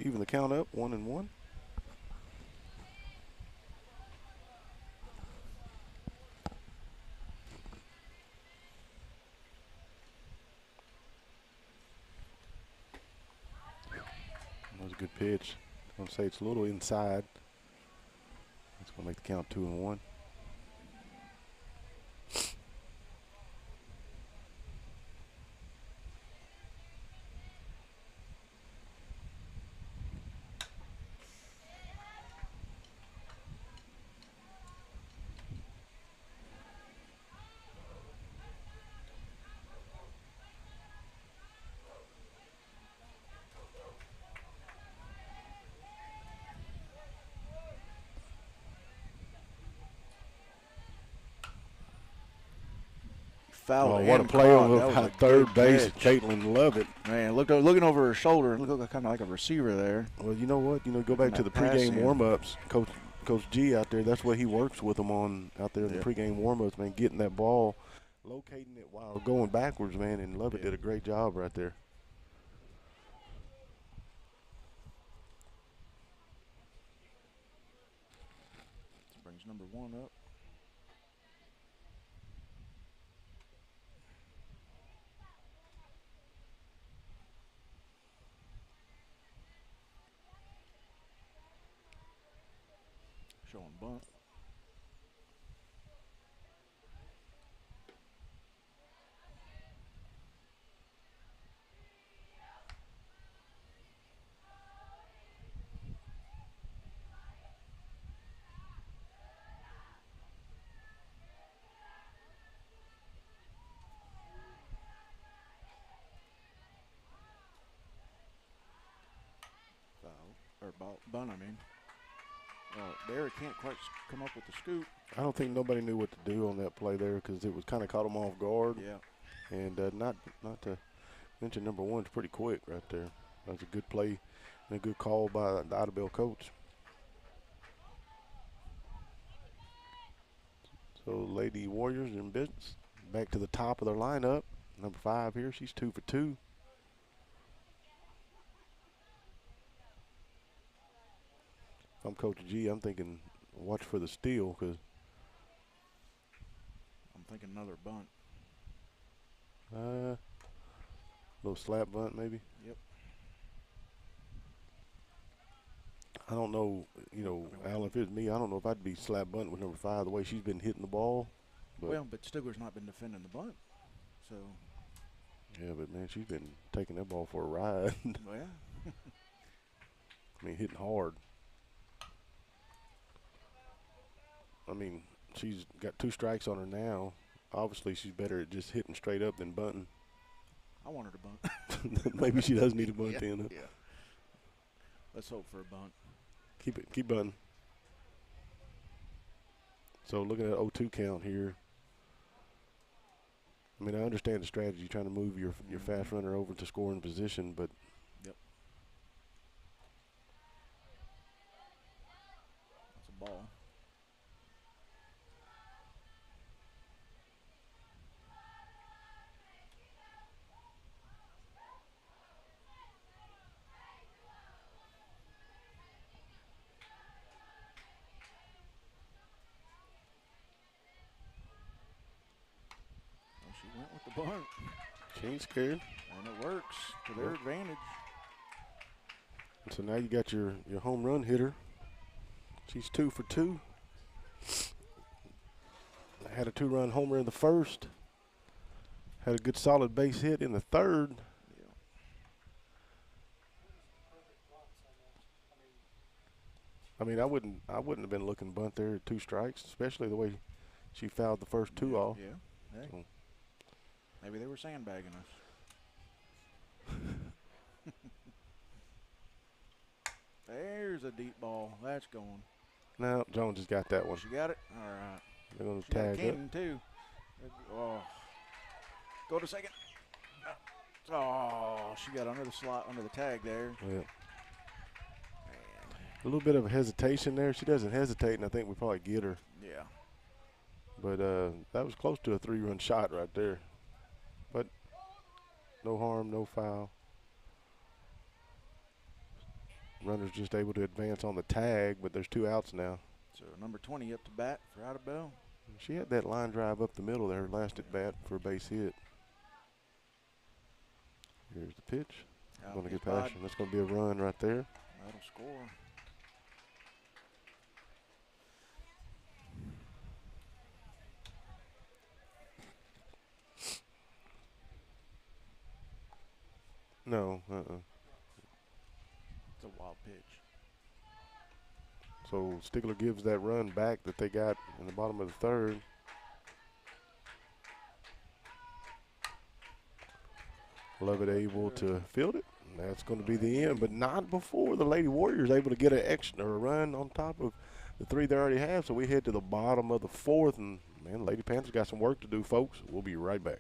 Even the count up, 1-1. That was a good pitch. I'm going to say it's a little inside. That's going to make the count 2-1. Foul. Oh, what a play over third base. Caitlin love it. Man, looking over her shoulder, looked kind of like a receiver there. Well, you know what? Go back to the pregame warm-ups. Coach G out there, that's what he works with them on out there in the pregame warm-ups, man, getting that ball locating it while going backwards, man, and Lovett did a great job right there. This brings number 1 up. Showing bunt. Foul. Or bunt, I mean. There, he can't quite come up with the scoop. I don't think nobody knew what to do on that play there because it was kind of caught them off guard. Yeah. And not to mention number 1's pretty quick right there. That was a good play and a good call by the Idabel coach. So Lady Warriors are in business. Back to the top of their lineup. Number 5 here, she's 2 for 2. If I'm Coach G, I'm thinking watch for the steal because I'm thinking another bunt. little slap bunt maybe. Yep. I don't know, Alan, if it was me, I don't know if I'd be slap bunting with number 5 the way she's been hitting the ball. But Stigler's not been defending the bunt, so. Yeah, but man, she's been taking that ball for a ride. Well. I mean, hitting hard. I mean, she's got 2 strikes on her now. Obviously, she's better at just hitting straight up than bunting. I want her to bunt. Maybe she does need a bunt in. Huh? Yeah. Let's hope for a bunt. Keep bunting. So looking at 0-2 count here. I mean, I understand the strategy, trying to move your fast runner over to scoring position, but. Yep. That's a ball. Well, she went with the bunt. She ain't scared. And it works to their advantage. And so now you got your home run hitter. She's 2 for 2. Had a 2-run homer in the first. Had a good solid base hit in the third. Yeah. I mean, I wouldn't have been looking bunt there at 2 strikes, especially the way she fouled the first 2 off. Yeah. Hey. So. Maybe they were sandbagging us. There's a deep ball. That's going. Now Jones has got that one. She got it? All right. They're going to She got tag Cannon, too. Oh. Go to second. Oh, she got under the slot, under the tag there. Yeah. A little bit of hesitation there. She doesn't hesitate, and I think we probably get her. Yeah. But that was close to a 3-run shot right there. But no harm, no foul. Runner's just able to advance on the tag, but there's 2 outs now. So number 20 up to bat for Idabel. She had that line drive up the middle there, last at bat for a base hit. Here's the pitch. Going to get past her. That's going to be a run right there. That'll score. No, It's a wild pitch. So Stigler gives that run back that they got in the bottom of the third. Lovett able to field it. And that's going to be the end, but not before the Lady Warriors able to get an extra run on top of the 3 they already have. So we head to the bottom of the 4th, and man, Lady Panthers got some work to do, folks. We'll be right back.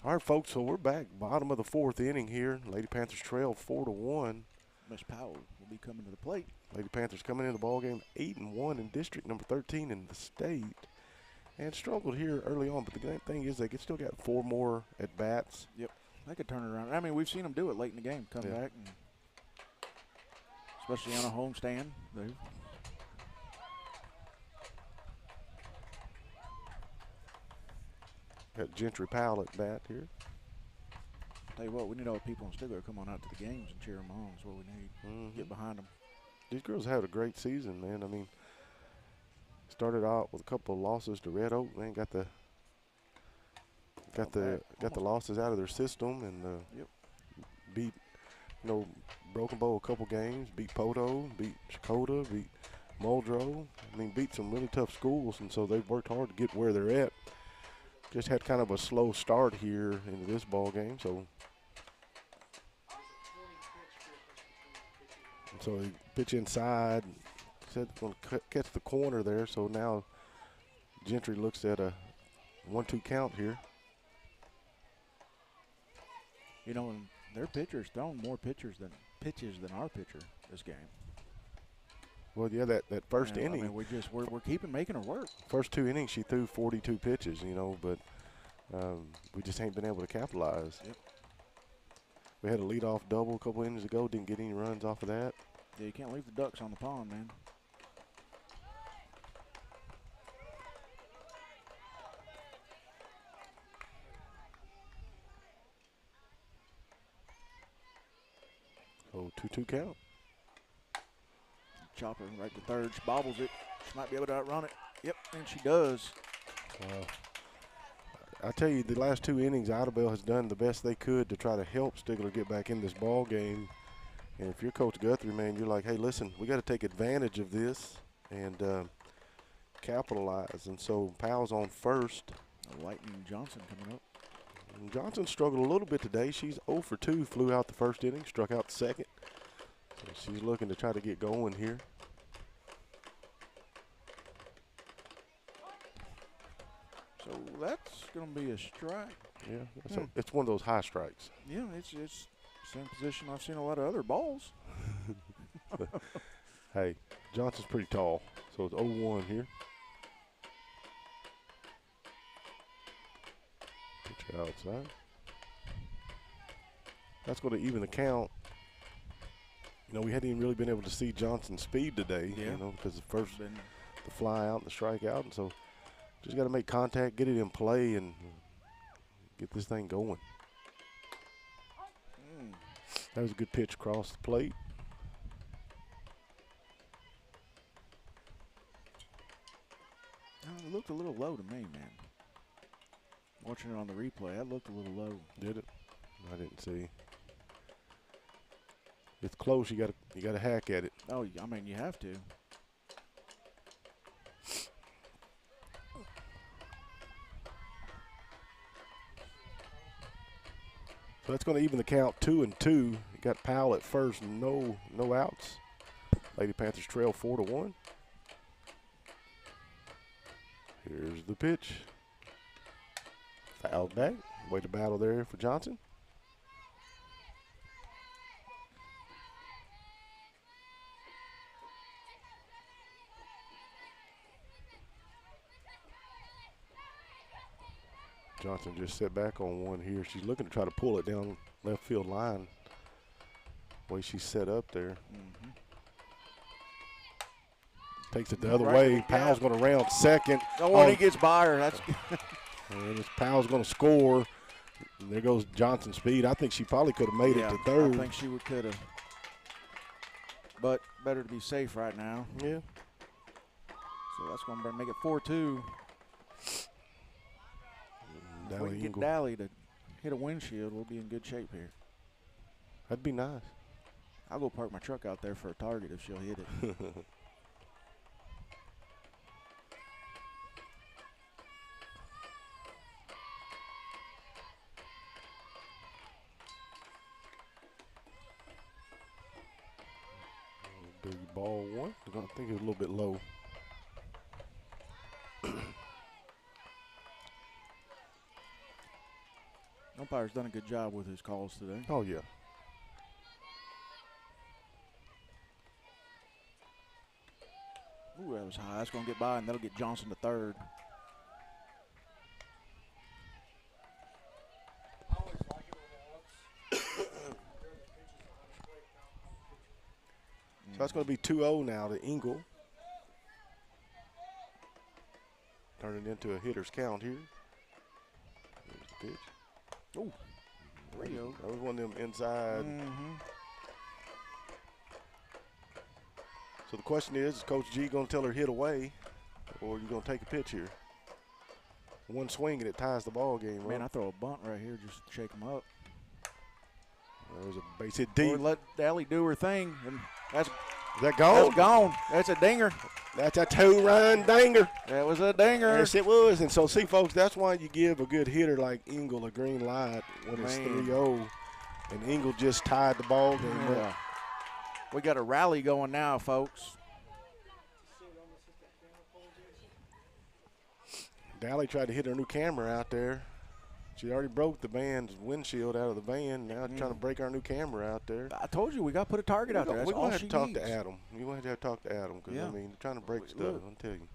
All right, folks, so we're back. Bottom of the fourth inning here. Lady Panthers trail 4-1. Miss Powell will be coming to the plate. Lady Panthers coming into the ball game 8-1 in district number 13 in the state. And struggled here early on, but the great thing is they still got 4 more at bats. Yep, they could turn it around. I mean, we've seen them do it late in the game, come back, and especially on a homestand. Got Gentry Powell at bat here. Tell you what, we need all the people in Stigler to come on out to the games and cheer them on. That's what we need. Get behind them. These girls had a great season, man. I mean, started out with a couple of losses to Red Oak, man. Got the losses out of their system, and beat, Broken Bow a couple games. Beat Poto, beat Chakota, beat Muldrow. I mean, beat some really tough schools, and so they've worked hard to get where they're at. Just had kind of a slow start here into this ball game, so they pitch inside. Said going to catch the corner there, so now Gentry looks at a 1-2 count here. And their pitcher's thrown more pitches than our pitcher this game. Well, yeah, that first inning. I mean, we're making her work. First 2 innings, she threw 42 pitches, but we just ain't been able to capitalize. Yep. We had a leadoff double a couple innings ago. Didn't get any runs off of that. Yeah, you can't leave the ducks on the pond, man. So 2-2 count. Chopper right to third. She bobbles it. She might be able to outrun it. Yep, and she does. I tell you, the last 2 innings, Idabel has done the best they could to try to help Stigler get back in this ball game. And if you're Coach Guthrie, man, you're like, hey, listen, we got to take advantage of this and capitalize. And so Powell's on first. Lightning Johnson coming up. And Johnson struggled a little bit today. She's 0 for 2, flew out the first inning, struck out the second. So she's looking to try to get going here. So that's going to be a strike. Yeah, it's one of those high strikes. Yeah, it's same position I've seen a lot of other balls. Hey, Johnson's pretty tall, so it's 0-1 here. Pitcher outside. That's going to even the count. We hadn't even really been able to see Johnson's speed today, because the fly out and the strikeout, and so just got to make contact, get it in play, and get this thing going. That was a good pitch across the plate. It looked a little low to me, man. Watching it on the replay, that looked a little low. Did it? I didn't see. It's close. You got to hack at it. Oh, I mean, you have to. So that's going to even the count 2-2. You got Powell at first, no outs. Lady Panthers trail 4-1. Here's the pitch. Fouled back. Way to battle there for Johnson. Johnson just set back on one here. She's looking to try to pull it down left field line. The way she's set up there. Takes it the other way. Powell's going to round second. Oh, he gets by her. That's and Powell's going to score. And there goes Johnson's speed. I think she probably could have made it to third. I think she could have. But better to be safe right now. Yeah. So that's going to make it 4-2. If we can get Dally to hit a windshield, we'll be in good shape here. That'd be nice. I'll go park my truck out there for a target if she'll hit it. Big ball one. I think it was a little bit low. umpire's done a good job with his calls today. Oh, yeah. Ooh, that was high. That's going to get by, and that'll get Johnson to third. So that's going to be 2-0 now to Engel. Turning into a hitter's count here. There's the pitch. Oh, Rio. That was one of them inside. So the question is Coach G going to tell her hit away, or are you going to take a pitch here? One swing and it ties the ball game. Man, up. I throw a bunt right here just to shake him up. There's a base hit deep. Or let Dally do her thing. And that's Is that gone? That's gone. That's a dinger. That's a 2-run dinger. That was a dinger. Yes, it was. And so, see, folks, that's why you give a good hitter like Engel a green light when it's 3-0. And Engel just tied the ball game up. We got a rally going now, folks. Dally tried to hit her new camera out there. She already broke the van's windshield out of the van. Now trying to break our new camera out there. I told you we got to put a target out there. That's we're going all to have she to talk needs. to Adam. You're going to have to talk to Adam because, I mean, they're trying to break stuff, I'll tell you.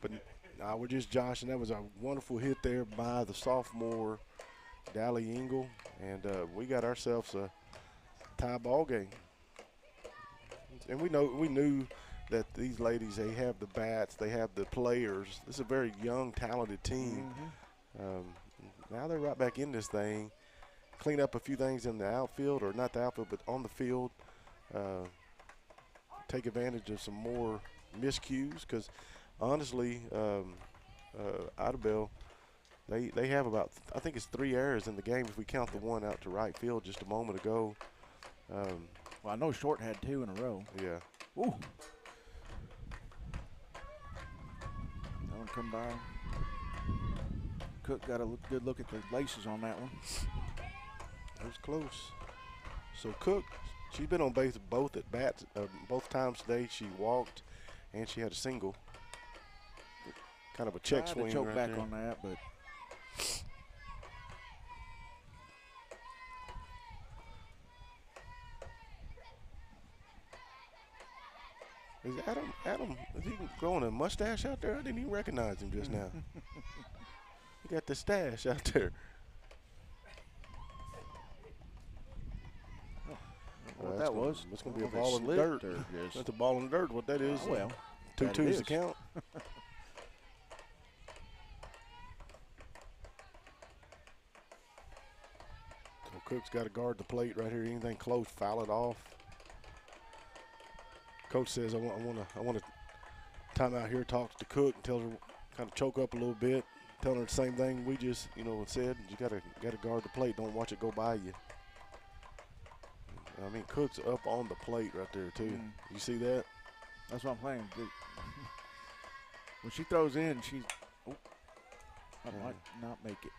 But nah, we're just joshing. That was a wonderful hit there by the sophomore Dally Engel. And we got ourselves a tie ball game. And we knew that these ladies, they have the bats, they have the players. This is a very young, talented team. Now they're right back in this thing. Clean up a few things in the outfield, or not the outfield, but on the field. Take advantage of some more miscues because, honestly, Idabel, they have about, I think it's 3 errors in the game if we count the one out to right field just a moment ago. Well, I know Short had 2 in a row. Yeah. Ooh. That one come by. Cook got a good look at the laces on that one. It was close. So Cook, she's been on base both at bats, both times today. She walked, and she had a single. Kind of a check swing. Choke right back there. on that, but Is Adam, is he growing a mustache out there? I didn't even recognize him just now. He got the stash out there. what that was? It's going to be a ball in the dirt. That's a ball in the dirt, what that is. Well, 2-2's the count. So Cook's got to guard the plate right here. Anything close, foul it off. Coach says, I want to time out here, talk to Cook, and tell her kind of choke up a little bit, telling her the same thing we just, said. You got to guard the plate. Don't watch it go by you. I mean, Cook's up on the plate right there too. You see that? That's what I'm playing. When she throws in, I might not make it.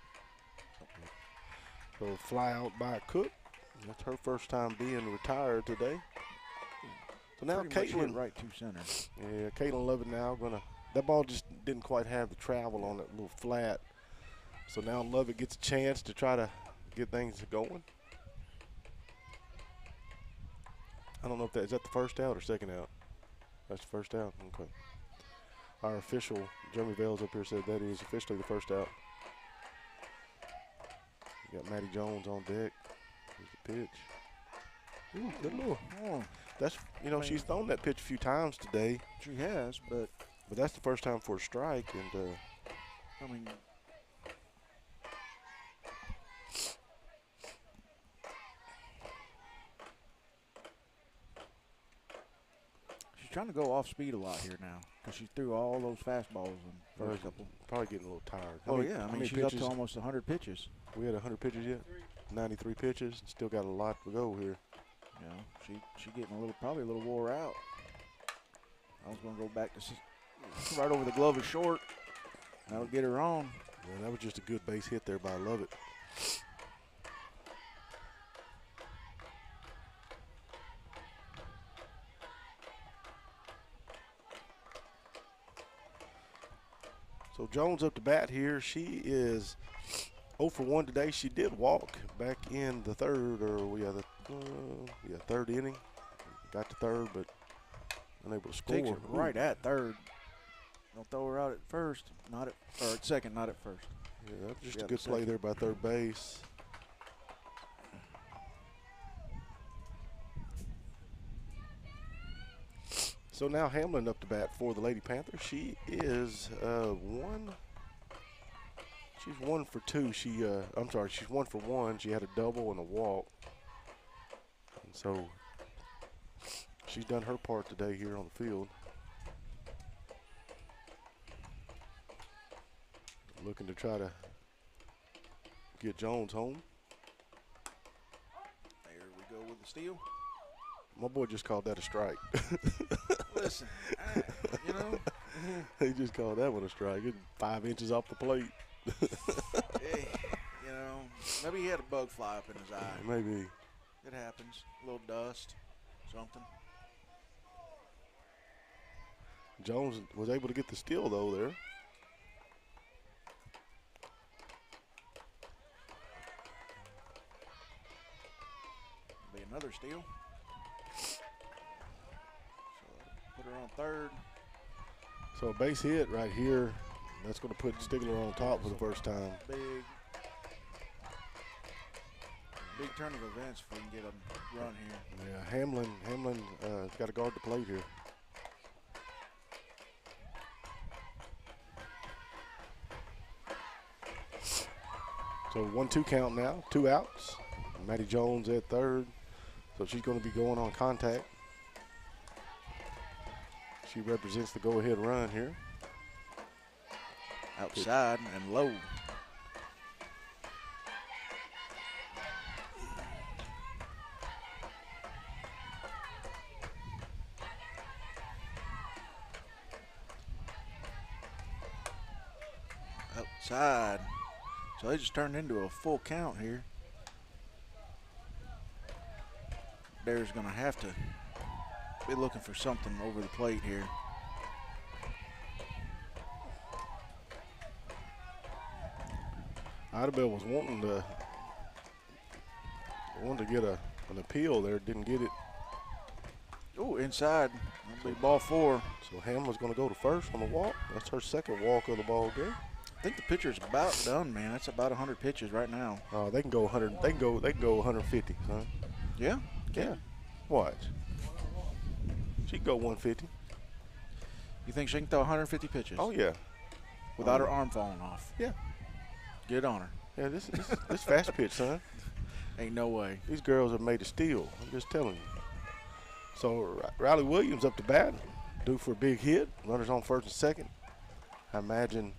So fly out by Cook. That's her first time being retired today. So now Caitlin, right to center. Yeah, Caitlin Lovett now that ball just didn't quite have the travel on it, a little flat. So now Lovett gets a chance to try to get things going. I don't know if is that the first out or second out? That's the first out, okay. Our official, Jeremy Vales up here said that is officially the first out. You got Maddie Jones on deck. Here's the pitch. Ooh, good little. That's she's thrown that pitch a few times today. She has, but that's the first time for a strike, and I mean, she's trying to go off speed a lot here now because she threw all those fastballs in the first couple. Probably getting a little tired. I mean she's up to almost 100 pitches. We had 100 pitches yet? 93 pitches. Still got a lot to go here. Yeah, she getting probably a little wore out. I was going to go back to right over the glove of Short. That would get her on. Yeah, that was just a good base hit there by Lovett. So Jones up to bat here. She is 0 for 1 today. She did walk back in the third, or third inning. Got to third, but unable to score. Takes it right at third. Don't throw her out at first, or at second, not at first. Yeah, that's just a good play there by third base. So now Hamlin up to bat for the Lady Panthers. She is She's 1 for 2. She's 1 for 1. She had a double and a walk, and so she's done her part today here on the field. Looking to try to get Jones home. There we go with the steal. My boy just called that a strike. Listen, He just called that one a strike. It's 5 inches off the plate. Hey, maybe he had a bug fly up in his eye. Maybe. It happens. A little dust, something. Jones was able to get the steal, though, there. Be another steal. So put her on third. So a base hit right here. That's going to put Stigler on top for the first time. Big turn of events if we can get a run here. Yeah, Hamlin has got to guard the plate here. So 1-2 count now, 2 outs. Maddie Jones at third. So she's going to be going on contact. She represents the go-ahead run here. Outside and low. Outside. So they just turned into a full count here. Bears going to have to be looking for something over the plate here. Idabel was wanting to get an appeal there, didn't get it. Oh, inside. That'll be ball 4. So Hamlin's going to go to first on the walk. That's her second walk of the ball game. I think the pitcher's about done, man. That's about 100 pitches right now. They can go 100. They can go 150, son. Yeah. Yeah. Watch. She can go 150. You think she can throw 150 pitches? Oh yeah. Without her arm falling off. Yeah. Good on her. Yeah, this fast pitch, son. Ain't no way. These girls are made of steel. I'm just telling you. So Riley Williams up to bat, due for a big hit. Runners on first and second. I imagine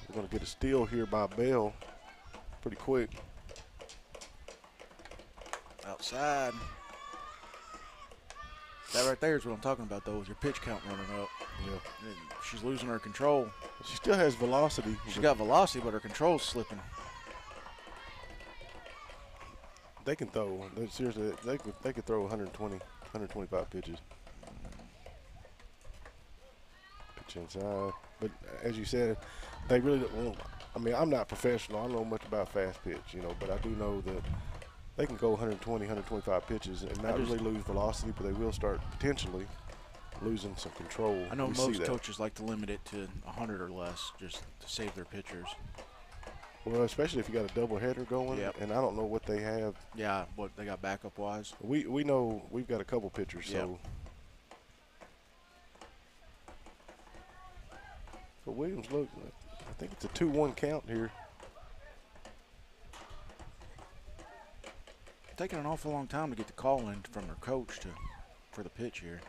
we're going to get a steal here by Bell pretty quick. Outside. That right there is what I'm talking about, though, is your pitch count running up. Yeah. And she's losing her control. She still has velocity. She's got velocity, but her control's slipping. They can throw. Seriously, they could throw 120, 125 pitches. Pitch inside. But as you said, they really don't want. I mean, I'm not professional. I don't know much about fast pitch, but I do know that they can go 120, 125 pitches and not really lose velocity, but they will start potentially losing some control. I know most coaches like to limit it to 100 or less just to save their pitchers. Well, especially if you got a doubleheader going, Yep. and I don't know what they have. Yeah, what they got backup-wise. We know we've got a couple pitchers, Yep. so. But Williams, look, I think it's a 2-1 count here. Taking an awful long time to get the call in from her coach for the pitch here.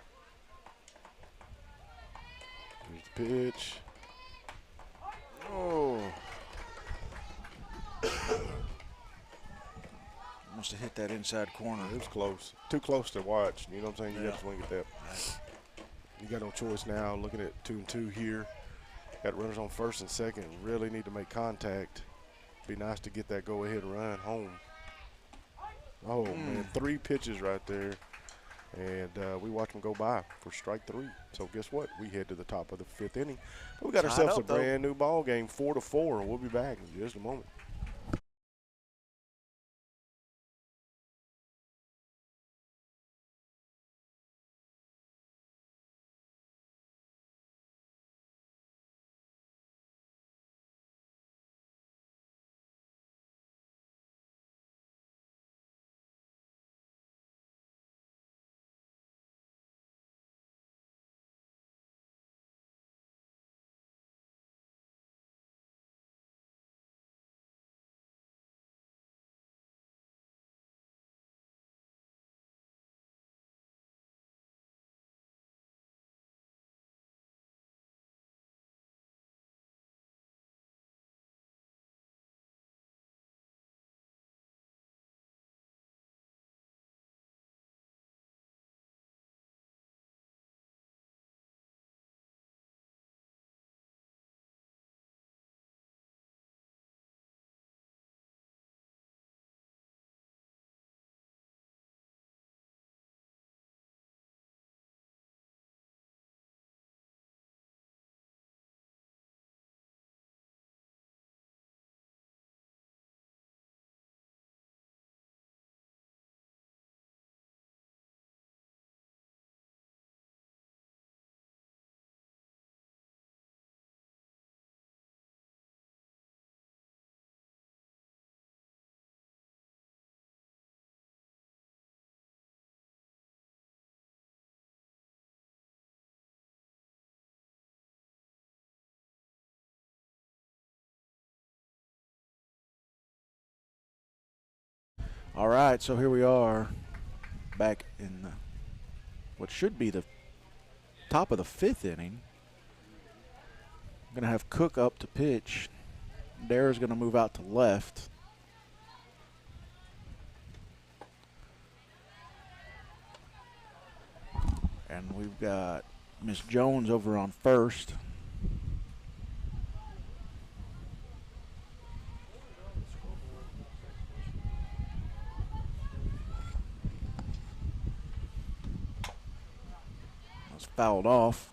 Here's the pitch. Oh. Must have hit that inside corner. It was close. Too close to watch. You know what I'm saying? You Yeah. got to swing at that. You got no choice now. Looking at 2-2 here. Got runners on first and second. Really need to make contact. Be nice to get that go-ahead run home. Oh, man. 3 pitches right there. And we watch them go by for strike 3. So guess what? We head to the top of the 5th inning. We got Tied ourselves a up, though. brand new ball game, 4-4, and we'll be back in just a moment. All right, so here we are back in what should be the top of the 5th inning. I'm going to have Cook up to pitch. Dara's going to move out to left. And we've got Miss Jones over on first. That's fouled off.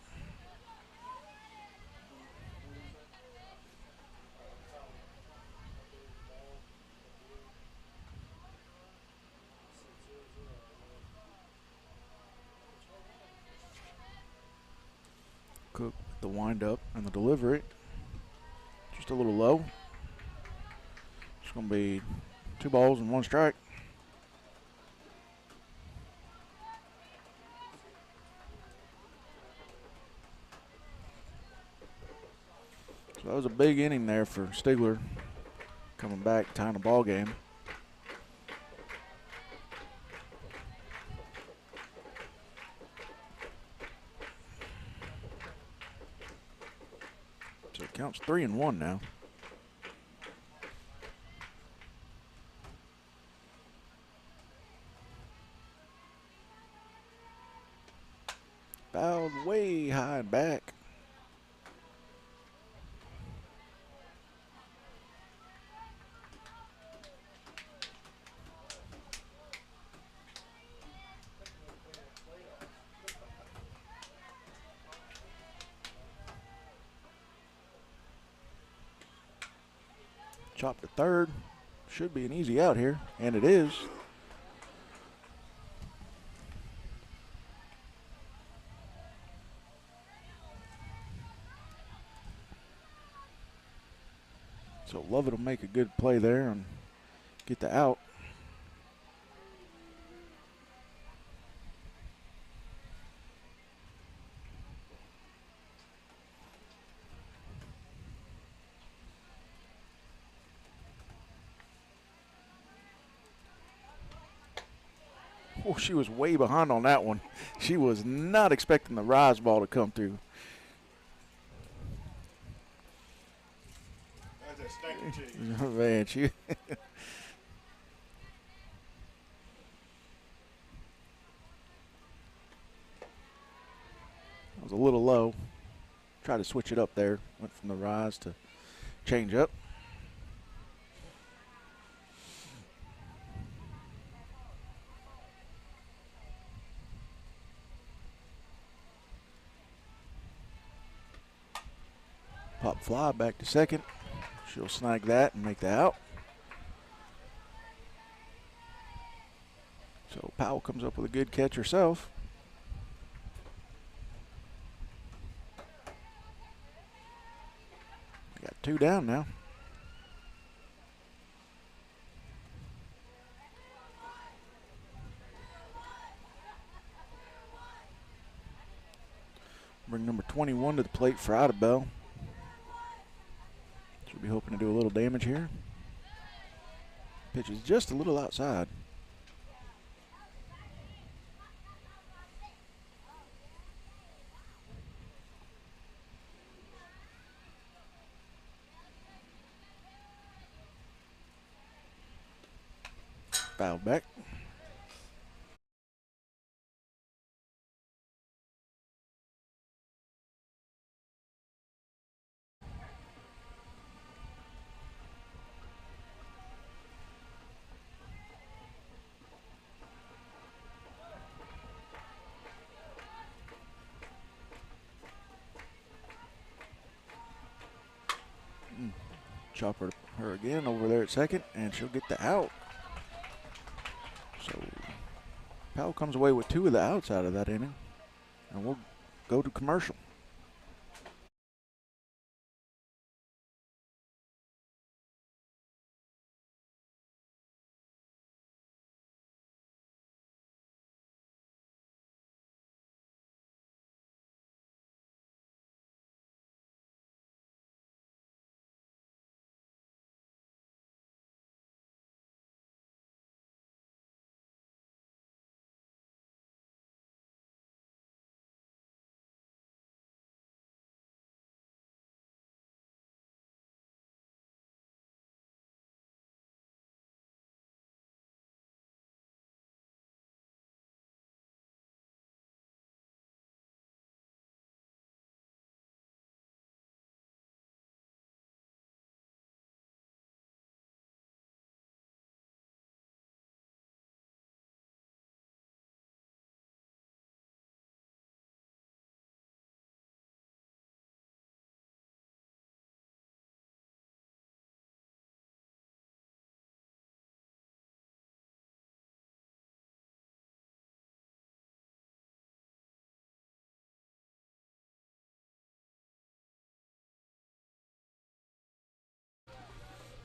Cook with the windup and the delivery. Just a little low. It's going to be 2 balls and 1 strike. So that was a big inning there for Stigler, coming back, tying the ball game. So it counts 3-1 now. Fouled way high and back. Chop to third. Should be an easy out here, and it is. So Lovett will make a good play there and get the out. Oh, she was way behind on that one. She was not expecting the rise ball to come through. Man, she that was a little low. Tried to switch it up there. Went from the rise to change up. Pop fly back to second. She'll snag that and make the out. So Powell comes up with a good catch herself. Got 2 down now. Bring number 21 to the plate for Idabel. She'll be hoping to do a little damage here. Pitch is just a little outside. Foul back. Chopper her again over there at second, and she'll get the out. So Powell comes away with 2 of the outs out of that inning, and we'll go to commercial.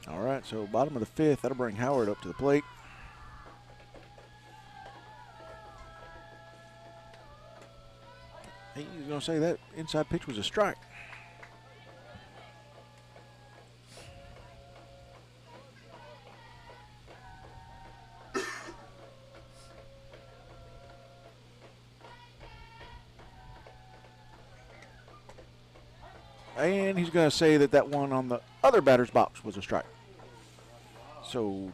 All right, so bottom of the 5th, that'll bring Howard up to the plate. He's going to say that inside pitch was a strike. And he's going to say that that one on the other batter's box was a strike. So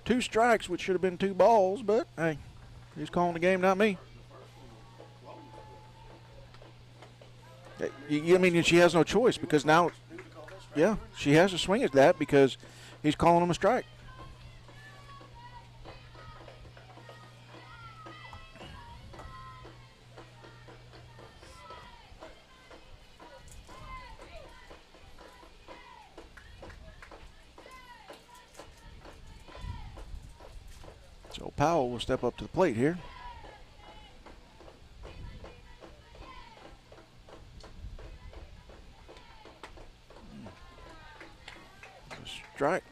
2 strikes, which should have been 2 balls, but hey, he's calling the game, not me. I mean, she has no choice because now, yeah, she has to swing at that because he's calling him a strike. So Powell will step up to the plate here. Strike.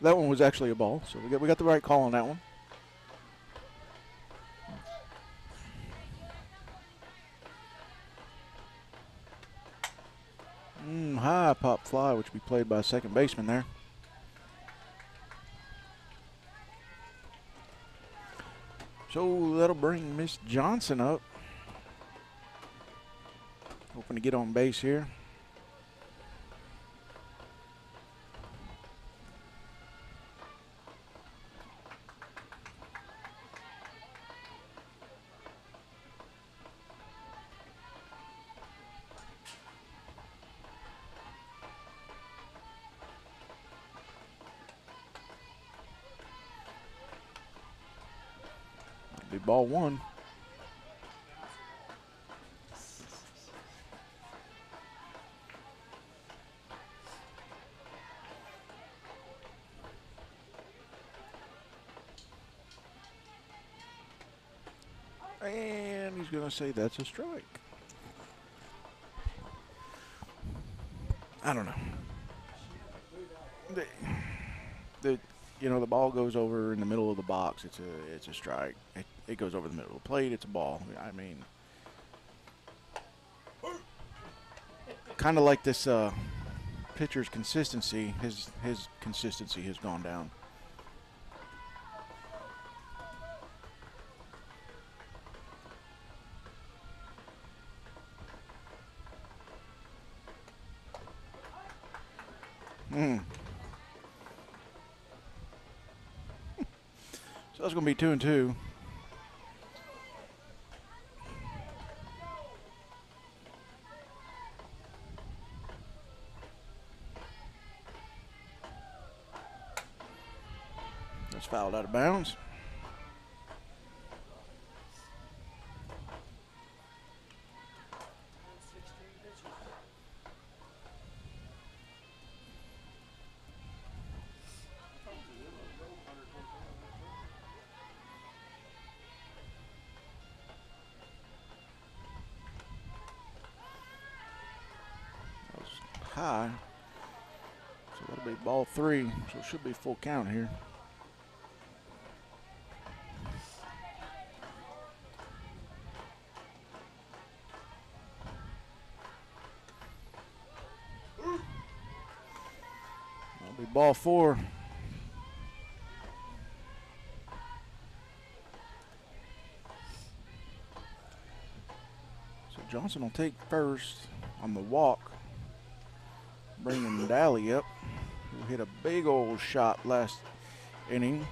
That one was actually a ball, so we got the right call on that one. High pop fly, which will be played by a second baseman there. So that'll bring Miss Johnson up. Hoping to get on base here. ball one. And he's going to say that's a strike. I don't know. The ball goes over in the middle of the box. It's a strike. It goes over the middle of the plate. It's a ball. I mean, kind of like this pitcher's consistency. His consistency has gone down. So that's going to be 2-2. That's fouled out of bounds. High. So that'll be ball three. So it should be full count here. That'll be ball four. So Johnson will take first on the walk. Bringing Daly up, who hit a big old shot last inning.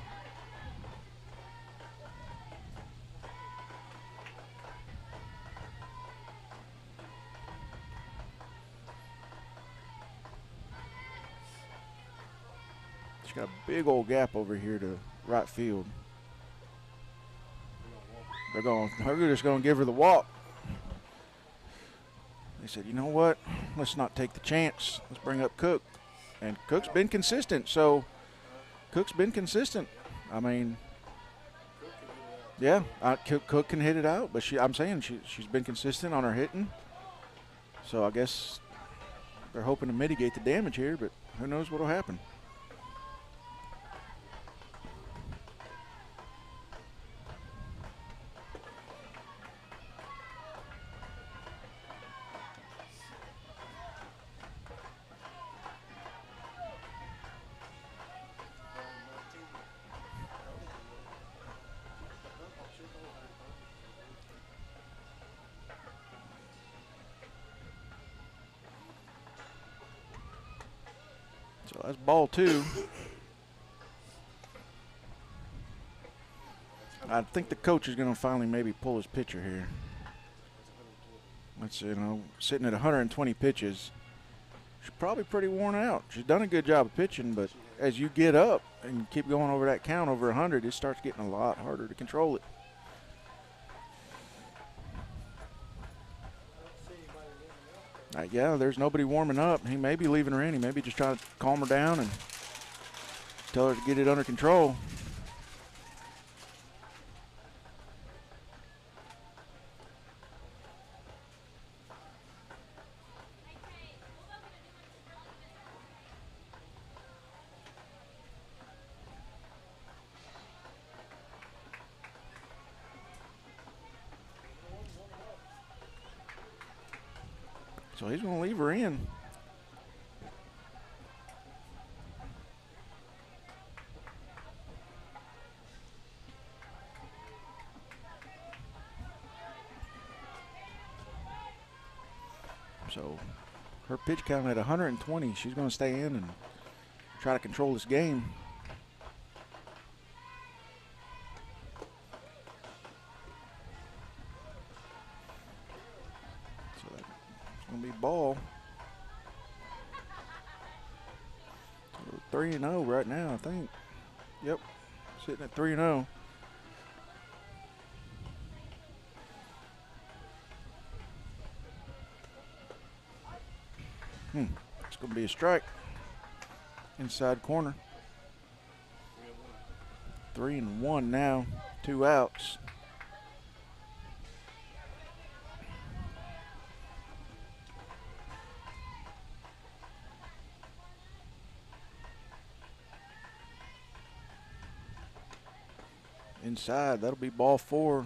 She's got a big old gap over here to right field. They're just going to give her the walk. They said, you know what? Let's not take the chance. Let's bring up Cook. And Cook's been consistent. I mean, yeah, Cook can hit it out, but I'm saying she's been consistent on her hitting. So I guess they're hoping to mitigate the damage here, but who knows what will happen. So that's ball two. I think the coach is going to finally maybe pull his pitcher here. That's, sitting at 120 pitches. She's probably pretty worn out. She's done a good job of pitching, but as you get up and keep going over that count over 100, it starts getting a lot harder to control it. Yeah, there's nobody warming up. He may be leaving her in. He may be just trying to calm her down and tell her to get it under control. So he's going to leave her in. So her pitch count at 120. She's going to stay in and try to control this game. Be ball. 3-0 right now, I think. Yep, sitting at 3-0. Gonna be a strike. Inside corner. 3-1 now. 2 outs. Inside, that'll be ball 4.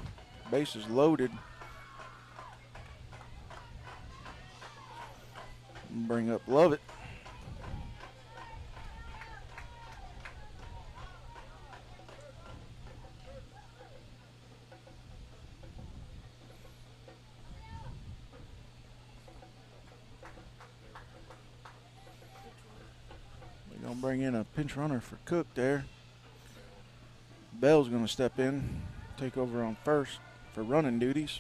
Bases loaded. Bring up Lovett. We're going to bring in a pinch runner for Cook there. Bell's going to step in, take over on first for running duties.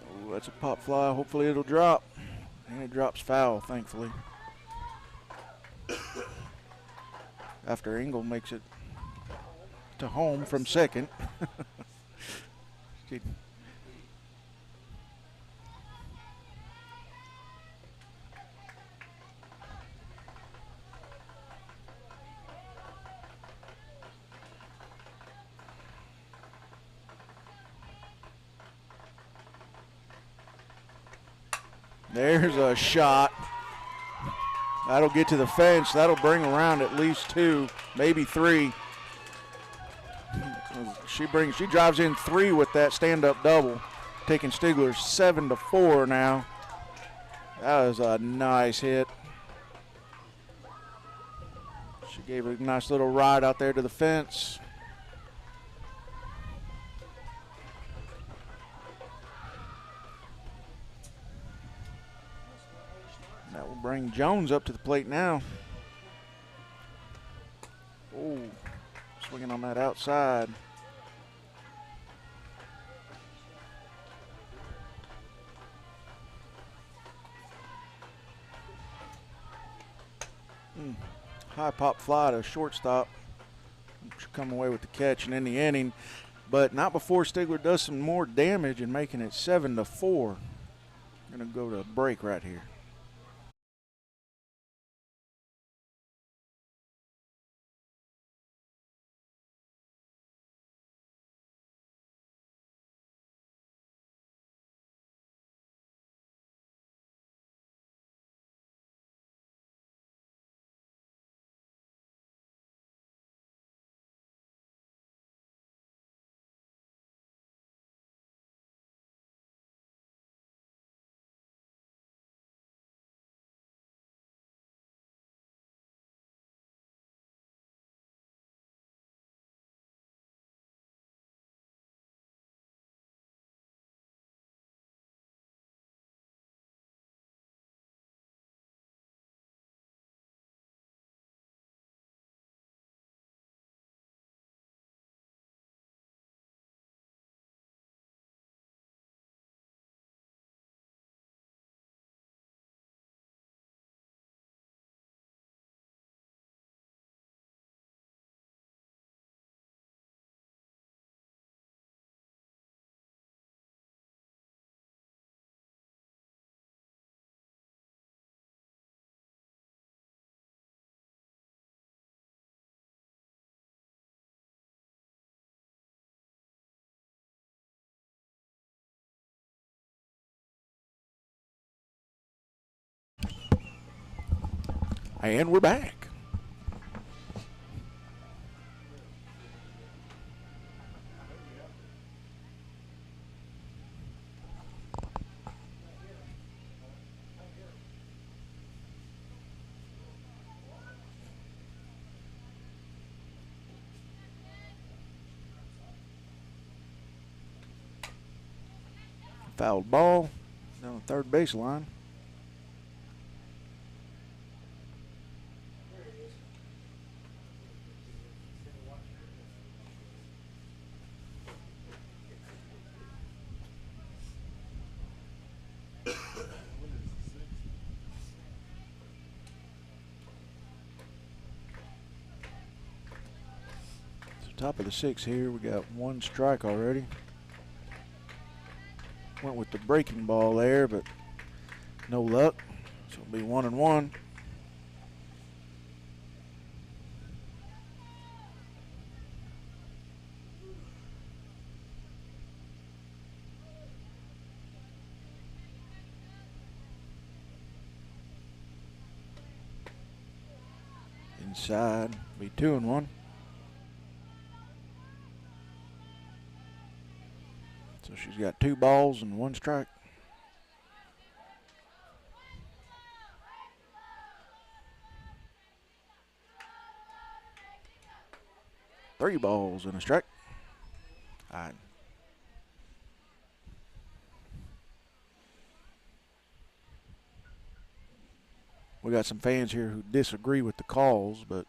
Oh, that's a pop fly. Hopefully it'll drop. And it drops foul, thankfully. After Engel makes it to home from second. There's a shot. That'll get to the fence. That'll bring around at least 2, maybe 3. She drives in 3 with that stand-up double, taking Stigler 7-4 now. That was a nice hit. She gave a nice little ride out there to the fence. That will bring Jones up to the plate now. Oh, swinging on that outside. High pop fly to shortstop. Should come away with the catch and end the inning, but not before Stigler does some more damage and making it 7-4. Gonna go to break right here. And we're back. Fouled ball down the third baseline. Top of the 6th here. We got 1 strike already. Went with the breaking ball there, but no luck. So it'll be 1-1. Inside, be 2-1. So she's got 2 balls and 1 strike. Three balls and a strike. All right. We got some fans here who disagree with the calls, but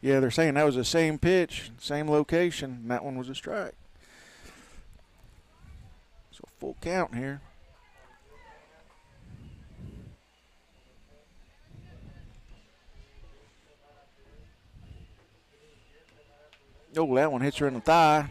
yeah, they're saying that was the same pitch, same location, and that one was a strike. So full count here. Oh, that one hits her in the thigh.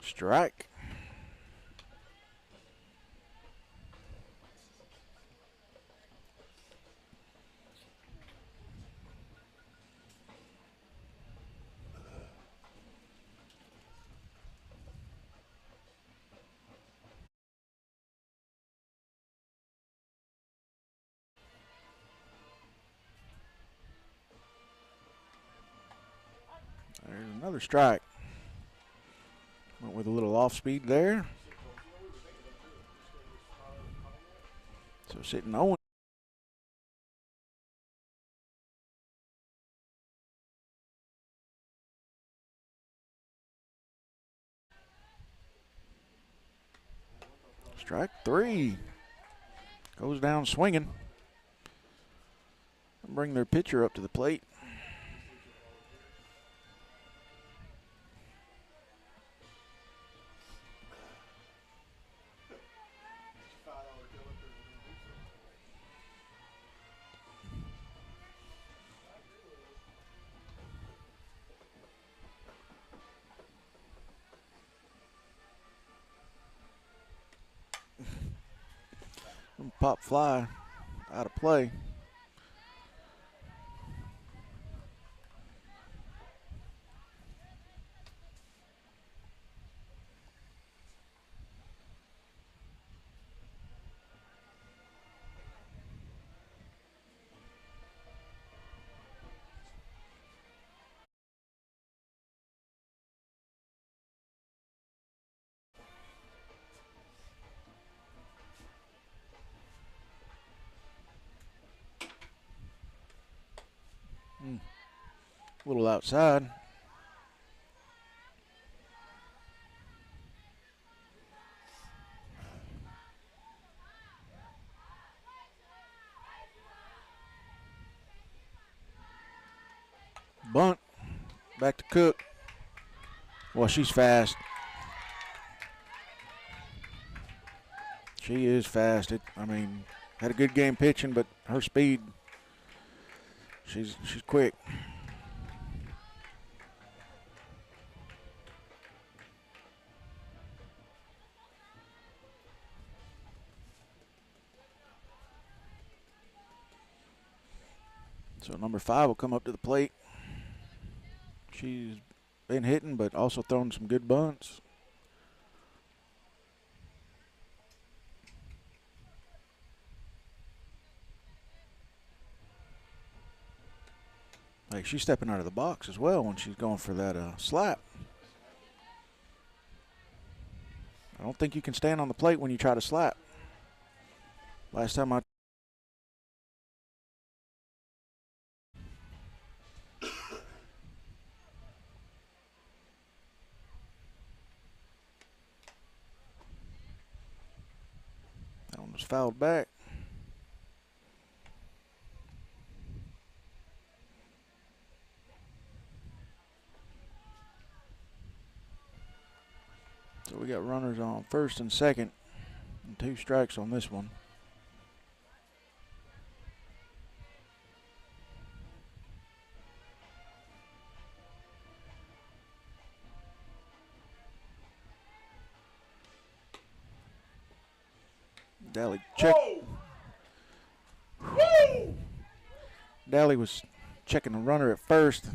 Strike. There's another strike. Went with a little off speed there. So sitting 0. Strike 3. Goes down swinging. Bring their pitcher up to the plate. Pop fly out of play. A little outside. Bunt. Back to Cook. Well, she's fast. She is fast. Had a good game pitching, but her speed, she's quick. So number 5 will come up to the plate. She's been hitting, but also throwing some good bunts. Like, she's stepping out of the box as well when she's going for that slap. I don't think you can stand on the plate when you try to slap. Last time I that one was fouled back. So we got runners on first and second, and 2 strikes on this one. Daly check. Daly was checking the runner at first.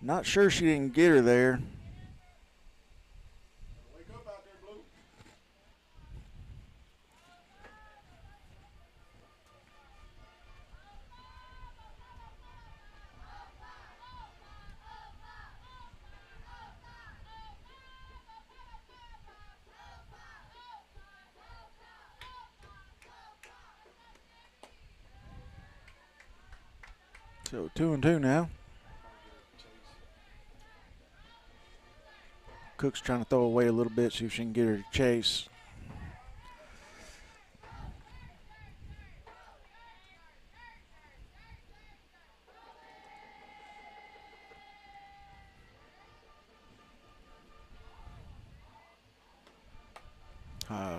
Not sure she didn't get her there. Wake up out there, Blue. So 2-2 now. Cook's trying to throw away a little bit, see if she can get her to chase.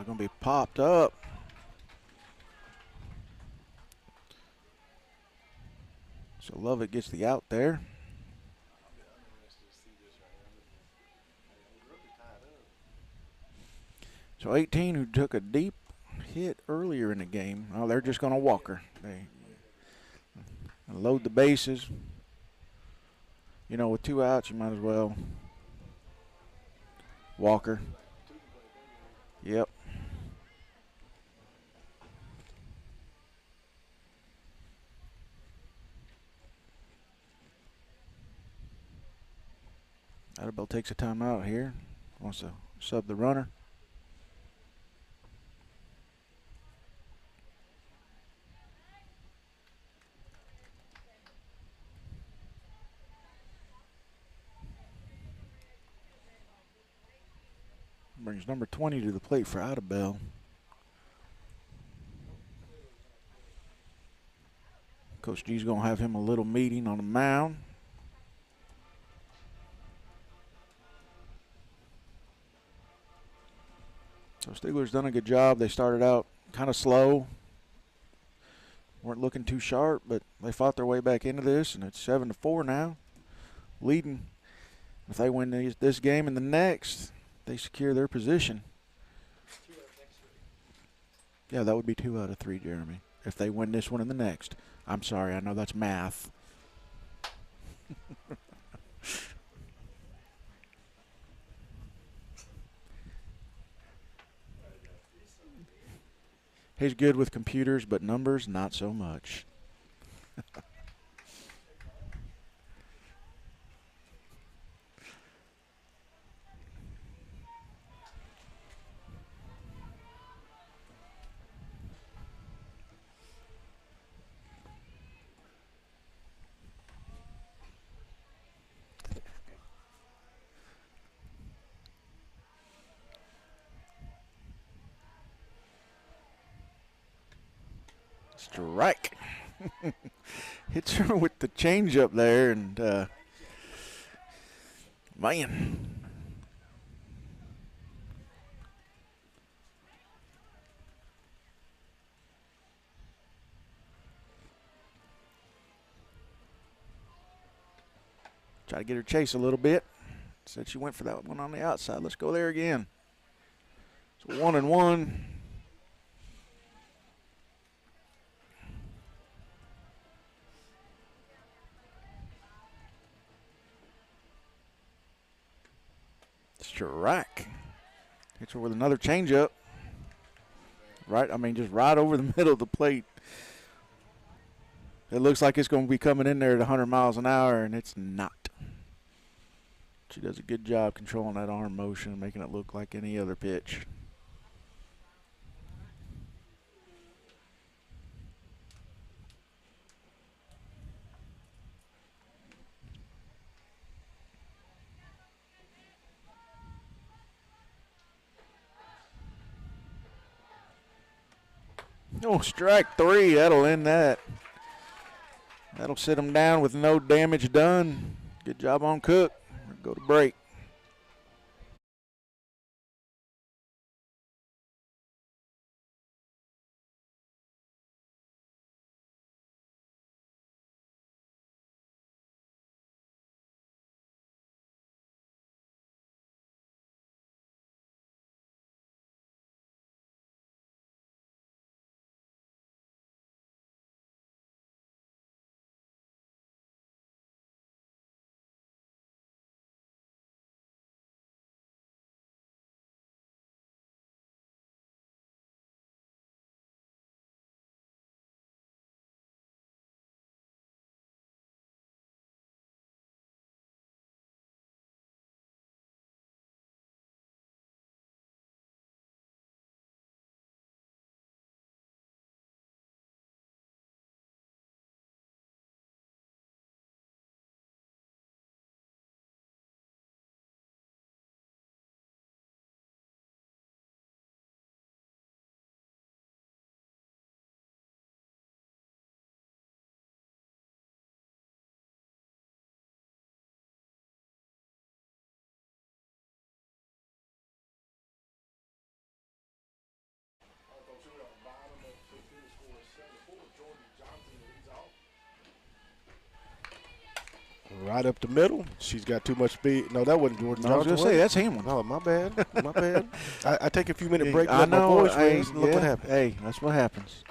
Going to be popped up. So Lovett gets the out there. So 18, who took a deep hit earlier in the game, oh, they're just going to walk her. They load the bases. You know, with 2 outs, you might as well walk her. Yep. Idabel takes a timeout here. Wants to sub the runner. Brings number 20 to the plate for Idabel. Coach G's going to have him a little meeting on the mound. So Stigler's done a good job. They started out kind of slow. Weren't looking too sharp, but they fought their way back into this, and it's 7-4 now. Leading. If they win this game and the next, they secure their position. Yeah, that would be 2 out of 3, Jeremy. If they win this one and the next. I'm sorry, I know that's math. He's good with computers, but numbers, not so much. Strike. Hits her with the changeup there, and man. Try to get her chase a little bit. Said she went for that one on the outside. Let's go there again. So 1-1. Strike. Hits her with another changeup. Right, I mean, just right over the middle of the plate. It looks like it's going to be coming in there at 100 miles an hour, and it's not. She does a good job controlling that arm motion and making it look like any other pitch. Oh, strike 3. That'll end that. That'll sit him down with no damage done. Good job on Cook. Go to break. Right up the middle. She's got too much speed. No, that wasn't Jordan No, I was Johnson. going to say, that's Hamlin. No, my bad. My bad. I take a few minute break. I Let know. my voice raise. Look what happened. Hey, that's what happens.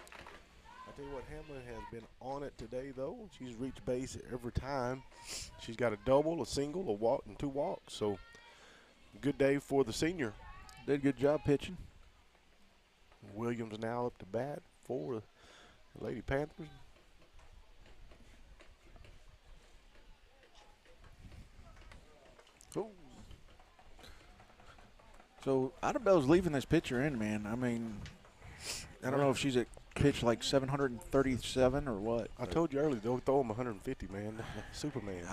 I tell you what, Hamlin has been on it today, though. She's reached base every time. She's got a double, a single, a walk, and 2 walks. So, good day for the senior. Did a good job pitching. Williams now up to bat for the Lady Panthers. Ooh. So Idabel's leaving this pitcher in, man. I mean, I don't know if she's at pitch like 737 or what. I told you earlier, they'll throw him 150, man. Superman.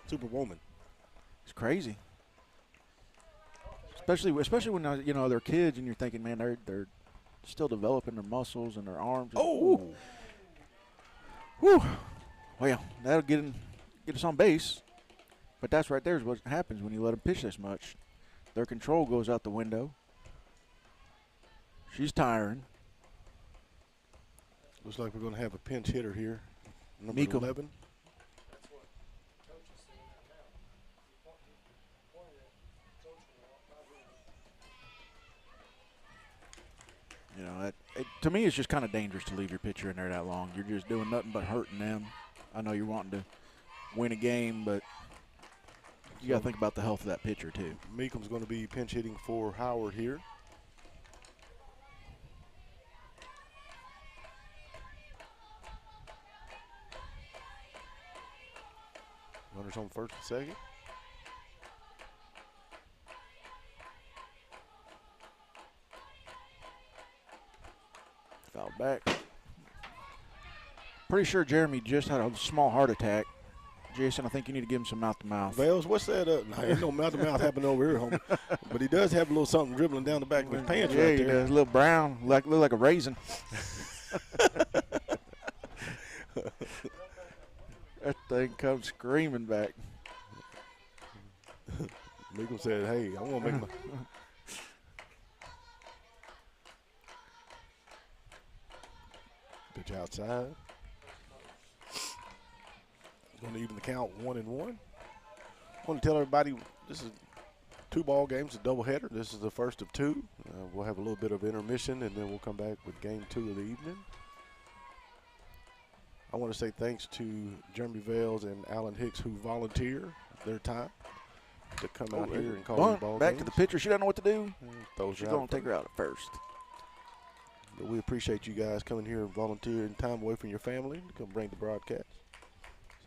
Superwoman. It's crazy. Especially when you know they're kids and you're thinking, man, they're still developing their muscles and their arms. Oh. Whew. Well, that'll get us on base. But that's right there is what happens when you let them pitch this much. Their control goes out the window. She's tiring. Looks like we're going to have a pinch hitter here. Number Miko. 11. You know, to me, it's just kind of dangerous to leave your pitcher in there that long. You're just doing nothing but hurting them. I know you're wanting to win a game, but you got to think about the health of that pitcher, too. Meekham's going to be pinch hitting for Howard here. Runners on first and second. Foul back. Pretty sure Jeremy just had a small heart attack. Jason, I think you need to give him some mouth-to-mouth. Vales, what's that? No, ain't no mouth-to-mouth happening over here, homie. But he does have a little something dribbling down the back of his pants yeah, right he there. does. A little brown, look like a raisin. That thing comes screaming back. Meekum said, hey, I want to make my – pitch outside. Going to even the count 1-1. I want to tell everybody this is 2 ball games, a doubleheader. This is the first of 2. We'll have a little bit of intermission, and then we'll come back with game 2 of the evening. I want to say thanks to Jeremy Vales and Alan Hicks who volunteer their time to come out here and call these ball back games. to the pitcher. She doesn't know what to do. Throws She's her going out to take her out at first. But we appreciate you guys coming here and volunteering time away from your family to come bring the broadcast.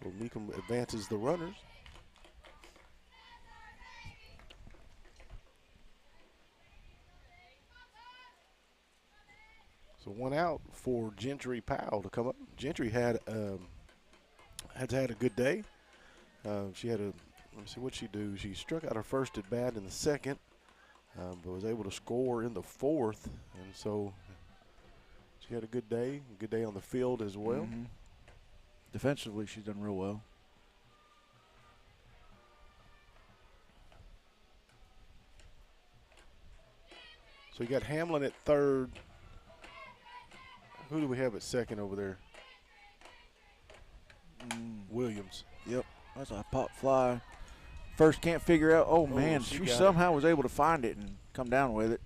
So Meekum advances the runners. So one out for Gentry Powell to come up. Gentry had had a good day. She had a, let me see what she do. She struck out her first at bat in the second, but was able to score in the fourth, and so she had a good day on the field as well. Mm-hmm. Defensively, she's done real well. So you got Hamlin at third. Who do we have at second over there? Williams. Yep, that's a pop fly. First can't figure out. Oh man, she somehow was able to find it and come down with it.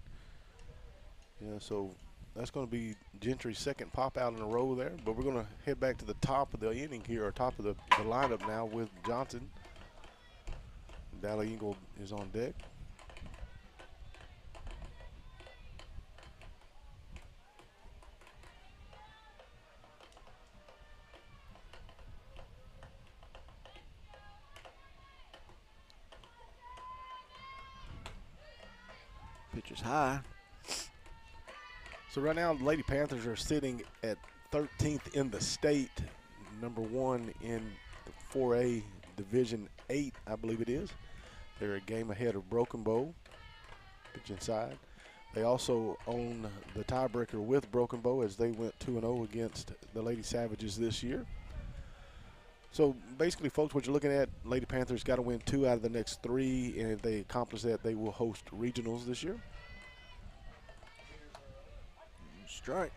Yeah, so that's going to be Gentry's second pop out in a row there. But we're going to head back to the top of the inning here, or top of the lineup now with Johnson. Dally Engle is on deck. Pitch is high. So right now, the Lady Panthers are sitting at 13th in the state, number 1 in the 4A Division 8, I believe it is. They're a game ahead of Broken Bow. Pitch inside. They also own the tiebreaker with Broken Bow as they went 2-0 against the Lady Savages this year. So basically, folks, what you're looking at, Lady Panthers got to win 2 out of the next 3, and if they accomplish that, they will host regionals this year. Strike.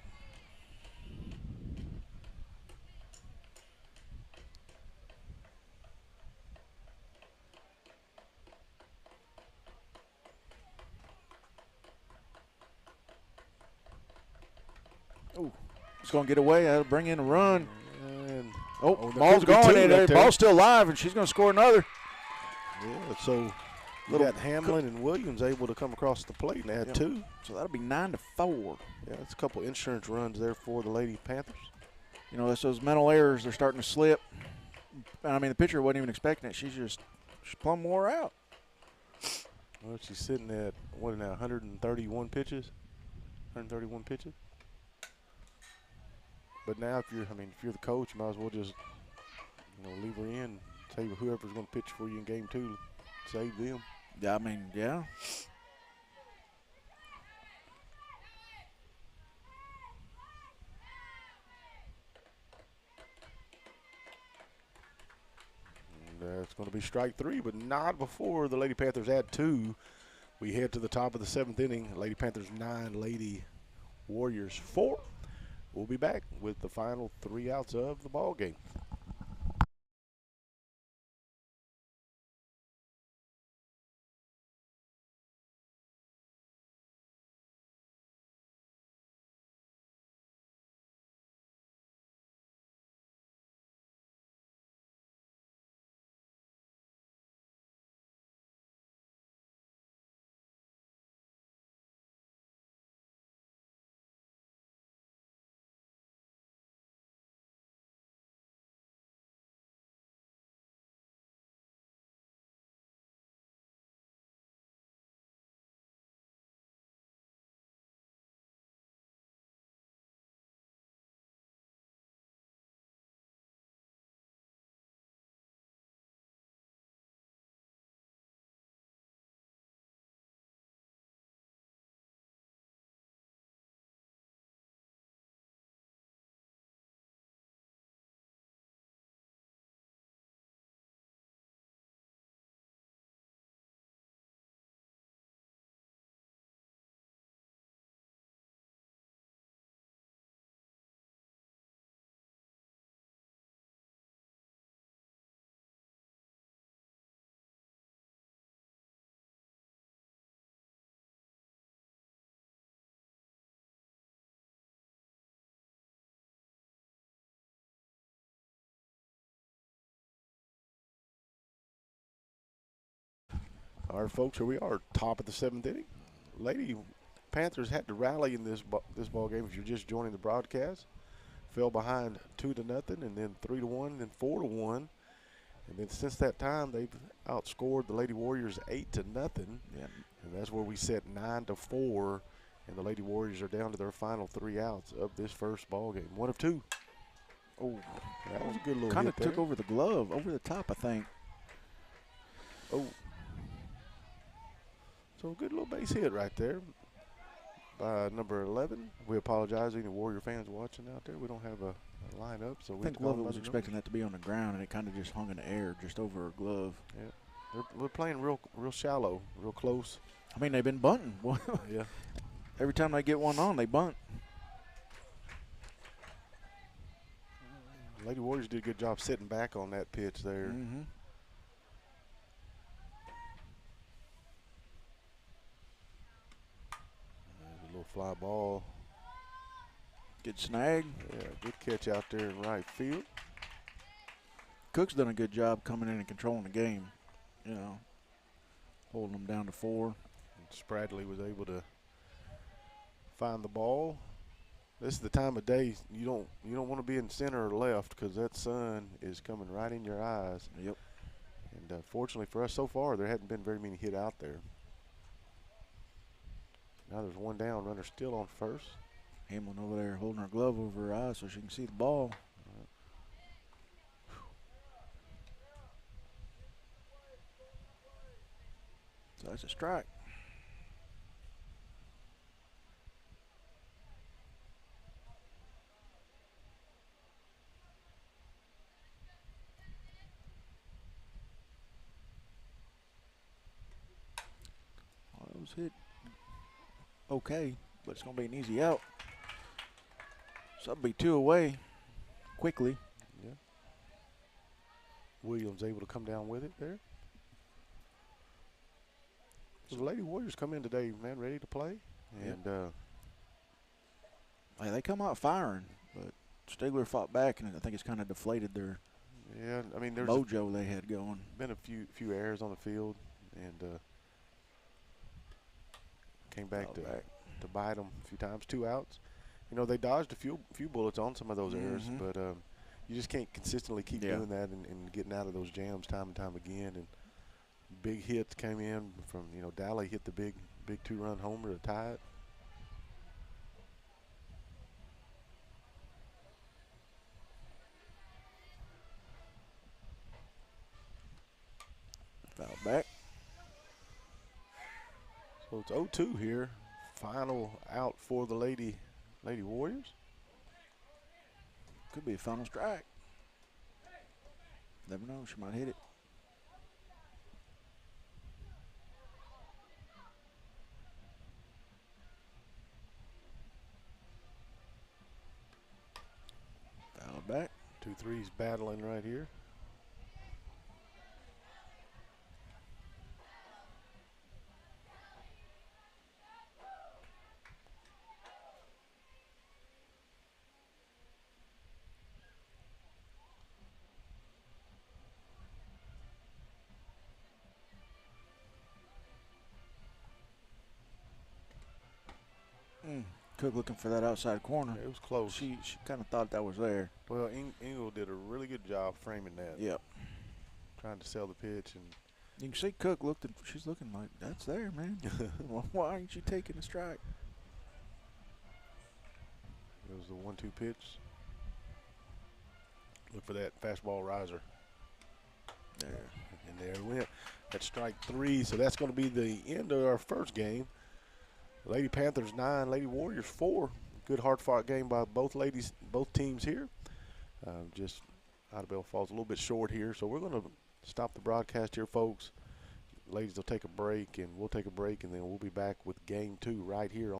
Oh, it's going to get away. That'll bring in a run. And ball's going in there. Ball's still alive, and she's going to score another. Yeah, so you got Hamlin and Williams able to come across the plate and add 2. So that'll be 9-4. Yeah, that's a couple insurance runs there for the Lady Panthers. You know, that's those mental errors. They're starting to slip. I mean, the pitcher wasn't even expecting it. She's plumb wore out. Well, she's sitting at, what now, 131 pitches? 131 pitches? But now, if you're the coach, you might as well just, leave her in. Tell you whoever's going to pitch for you in game 2, save them. Yeah, I mean, yeah. And it's going to be strike 3, but not before the Lady Panthers add 2. We head to the top of the 7th inning. Lady Panthers 9, Lady Warriors 4. We'll be back with the final 3 outs of the ball game. All right, folks, here we are, top of the 7th inning. Lady Panthers had to rally in this ball game. If you're just joining the broadcast, fell behind 2-0, and then 3-1, then 4-1, and then since that time they've outscored the Lady Warriors 8-0, Yeah. and that's where we set 9-4, and the Lady Warriors are down to their final 3 outs of this first ball game. 1 of 2. Oh, That was a good little kind hit of took there. over the glove, over the top, I think. Oh, so a good little base hit right there by number 11. We apologize to any Warrior fans watching out there. We don't have a lineup, so I we think Lovett was expecting that to be on the ground, and it kind of just hung in the air just over her glove. Yeah, we're playing real shallow, real close. I mean, they've been bunting. Yeah. Every time they get one on, they bunt. Lady Warriors did a good job sitting back on that pitch there. Mm-hmm. There's a little fly ball. Good snag. Yeah, good catch out there in right field. Cook's done a good job coming in and controlling the game. You know, holding them down to 4. And Spradley was able to find the ball. This is the time of day you don't want to be in center or left because that sun is coming right in your eyes. Yep. And fortunately for us so far, there hadn't been very many hit out there. Now there's one down, runner still on first. Hamlin over there holding her glove over her eyes so she can see the ball. So that's a strike. Well, it was hit okay, but it's going to be an easy out. So that'll be 2 away quickly. Yeah. Williams able to come down with it there. So the Lady Warriors come in today, man, ready to play. And Hey, they come out firing, but Stigler fought back, and I think it's kind of deflated their yeah, I mean there's mojo they had going. been a few errors on the field, and came back to bite them a few times. 2 outs. You know, they dodged a few bullets on some of those errors, but you just can't consistently keep doing that and getting out of those jams time and time again. And big hits came in from, you know, Dally hit the big 2-run homer to tie it. Foul back. So it's 0-2 here. Final out for the Lady Warriors. Could be a final strike. Never know. She might hit it. Foul back. 2-3's battling right here. Cook looking for that outside corner. It was close. She kind of thought that was there. Well, Engel did a really good job framing that. Yep. Trying to sell the pitch, and You can see Cook she's looking like, that's there, man. Why aren't you taking the strike? it was the 1-2 pitch. Look for that fastball riser. There. And there it went. That's strike 3. So that's going to be the end of our first game. Lady Panthers 9, Lady Warriors 4. Good hard-fought game by both teams here. Just Idabel falls a little bit short here, so we're going to stop the broadcast here, folks. Ladies will take a break, and we'll take a break, and then we'll be back with game 2 right here